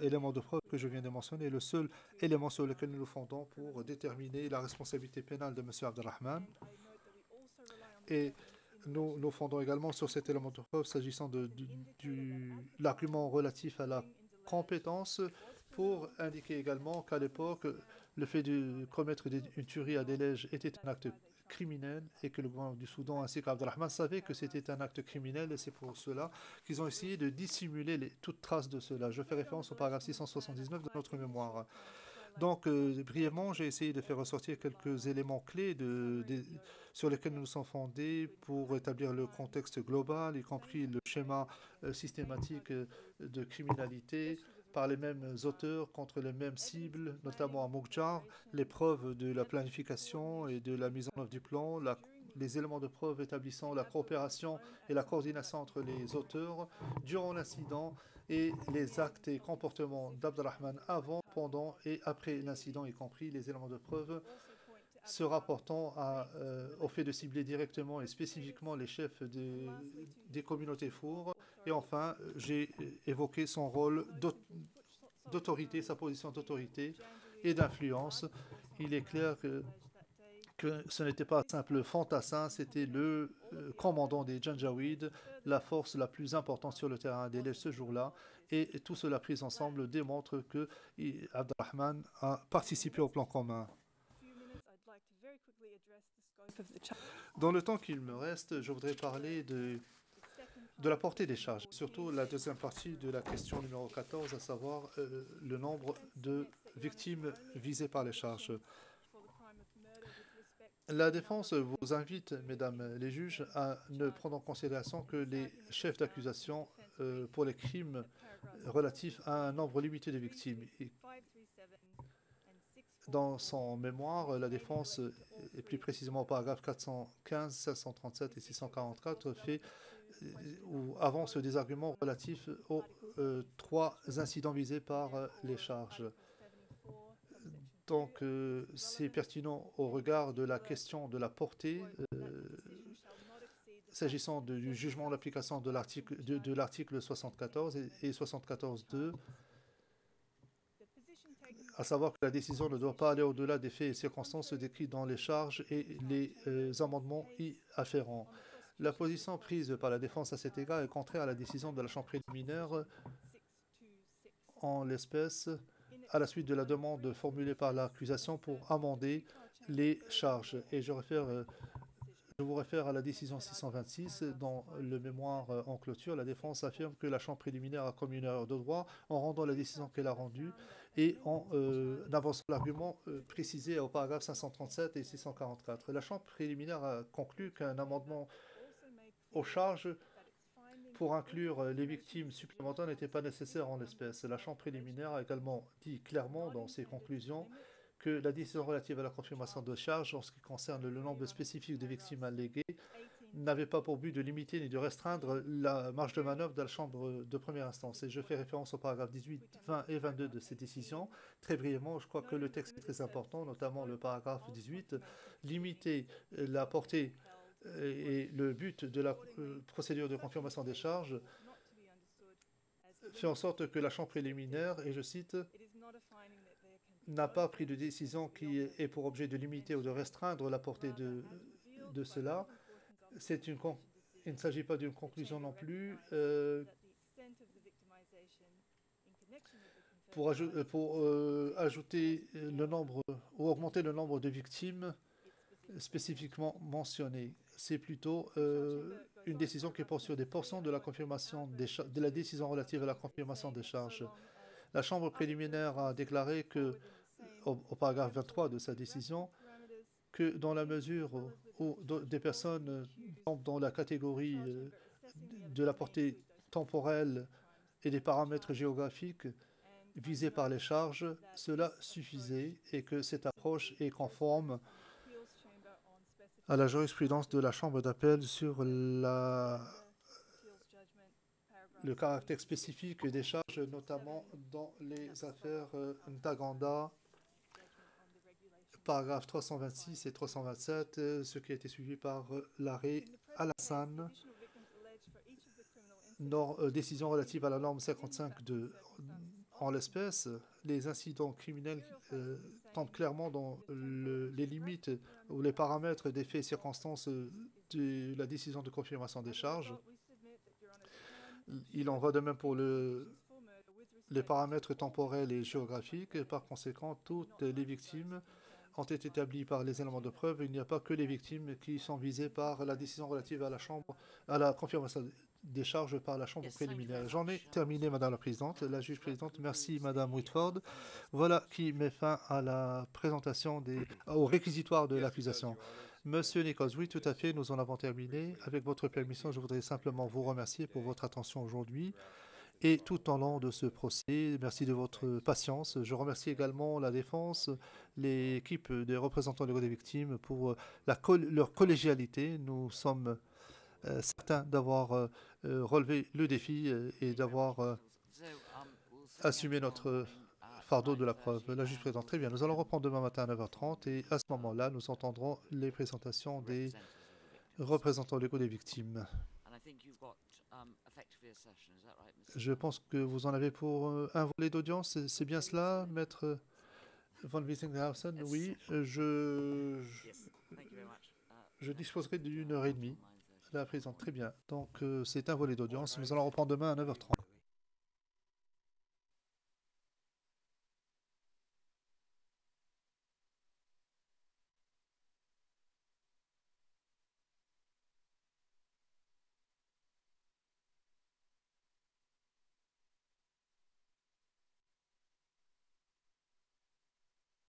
élément de preuve que je viens de mentionner est le seul élément sur lequel nous nous fondons pour déterminer la responsabilité pénale de M. Abdelrahman. Et nous nous fondons également sur cet élément de preuve s'agissant de l'argument relatif à la compétence pour indiquer également qu'à l'époque, le fait de commettre une tuerie à Delej était un acte criminel et que le gouvernement du Soudan ainsi qu'Abdelrahman savaient que c'était un acte criminel et c'est pour cela qu'ils ont essayé de dissimuler toute trace de cela. Je fais référence au paragraphe 679 de notre mémoire. Donc, brièvement, j'ai essayé de faire ressortir quelques éléments clés sur lesquels nous nous sommes fondés pour établir le contexte global, y compris le schéma systématique de criminalité par les mêmes auteurs contre les mêmes cibles, notamment à Moukjar, les preuves de la planification et de la mise en œuvre du plan, les éléments de preuve établissant la coopération et la coordination entre les auteurs durant l'incident et les actes et comportements d'Abdelrahman avant, pendant et après l'incident, y compris les éléments de preuve se rapportant au fait de cibler directement et spécifiquement les chefs des communautés fourres. Et enfin, j'ai évoqué son rôle d'autorité, sa position d'autorité et d'influence. Il est clair que ce n'était pas un simple fantassin, c'était le commandant des Janjaweed, la force la plus importante sur le terrain d'Elej ce jour-là. Et tout cela pris ensemble démontre que Abdelrahman a participé au plan commun. Dans le temps qu'il me reste, je voudrais parler de la portée des charges, surtout la deuxième partie de la question numéro 14, à savoir le nombre de victimes visées par les charges. La défense vous invite, mesdames les juges, à ne prendre en considération que les chefs d'accusation pour les crimes relatifs à un nombre limité de victimes. Dans son mémoire, la défense, et plus précisément au paragraphe 415, 537 et 644, ou avance des arguments relatifs aux trois incidents visés par les charges. Donc, c'est pertinent au regard de la question de la portée, s'agissant du jugement d'application de l'article 74 et 74.2, à savoir que la décision ne doit pas aller au-delà des faits et circonstances décrits dans les charges et les amendements y afférents. La position prise par la défense à cet égard est contraire à la décision de la Chambre préliminaire en l'espèce, à la suite de la demande formulée par l'accusation pour amender les charges. Et je vous réfère à la décision 626. Dans le mémoire en clôture, la défense affirme que la Chambre préliminaire a commis une erreur de droit en rendant la décision qu'elle a rendue et en avançant l'argument précisé au paragraphe 537 et 644. La Chambre préliminaire a conclu qu'un amendement aux charges pour inclure les victimes supplémentaires n'était pas nécessaire en l'espèce. La Chambre préliminaire a également dit clairement dans ses conclusions que la décision relative à la confirmation de charges en ce qui concerne le nombre spécifique de victimes alléguées n'avait pas pour but de limiter ni de restreindre la marge de manœuvre de la Chambre de première instance. Et je fais référence au paragraphe 18, 20 et 22 de ces décisions. Très brièvement, je crois que le texte est très important, notamment le paragraphe 18. Limiter la portée et le but de la procédure de confirmation des charges fait en sorte que la Chambre préliminaire, et je cite, n'a pas pris de décision qui ait pour objet de limiter ou de restreindre la portée de cela. Il ne s'agit pas d'une conclusion non plus pour ajouter le nombre ou augmenter le nombre de victimes spécifiquement mentionnées. C'est plutôt une décision qui porte sur des portions de la confirmation de la décision relative à la confirmation des charges. La Chambre préliminaire a déclaré que, au paragraphe 23 de sa décision, que dans la mesure où des personnes tombent dans la catégorie de la portée temporelle et des paramètres géographiques visés par les charges, cela suffisait et que cette approche est conforme à la jurisprudence de la Chambre d'appel sur le caractère spécifique des charges, notamment dans les affaires Ntaganda, paragraphes 326 et 327, ce qui a été suivi par l'arrêt Alassane, décision relative à la norme 55.2. En l'espèce, les incidents criminels tombent clairement dans les limites ou les paramètres des faits et circonstances de la décision de confirmation des charges. Il en va de même pour les paramètres temporels et géographiques. Par conséquent, toutes les victimes ont été établies par les éléments de preuve. Il n'y a pas que les victimes qui sont visées par la décision relative à la confirmation des charges par la Chambre préliminaire. J'en ai terminé, Madame la Présidente. La juge présidente, merci Madame Whitford. Voilà qui met fin à la présentation au réquisitoire de l'accusation. Monsieur Nichols, oui, tout à fait, nous en avons terminé. Avec votre permission, je voudrais simplement vous remercier pour votre attention aujourd'hui et tout au long de ce procès. Merci de votre patience. Je remercie également la défense, l'équipe des représentants légaux des victimes pour leur collégialité. Nous sommes certains d'avoir relevé le défi et d'avoir assumé notre fardeau de la preuve. La juge présidente, très bien. Nous allons reprendre demain matin à 9h30 et à ce moment-là, nous entendrons les présentations des représentants légaux des victimes. Je pense que vous en avez pour un volet d'audience. C'est bien cela, Maître Van Wiesenhausen? Oui, je disposerai d'1h30. La présidente, très bien. Donc, c'est un volet d'audience. Nous allons reprendre demain à 9h30.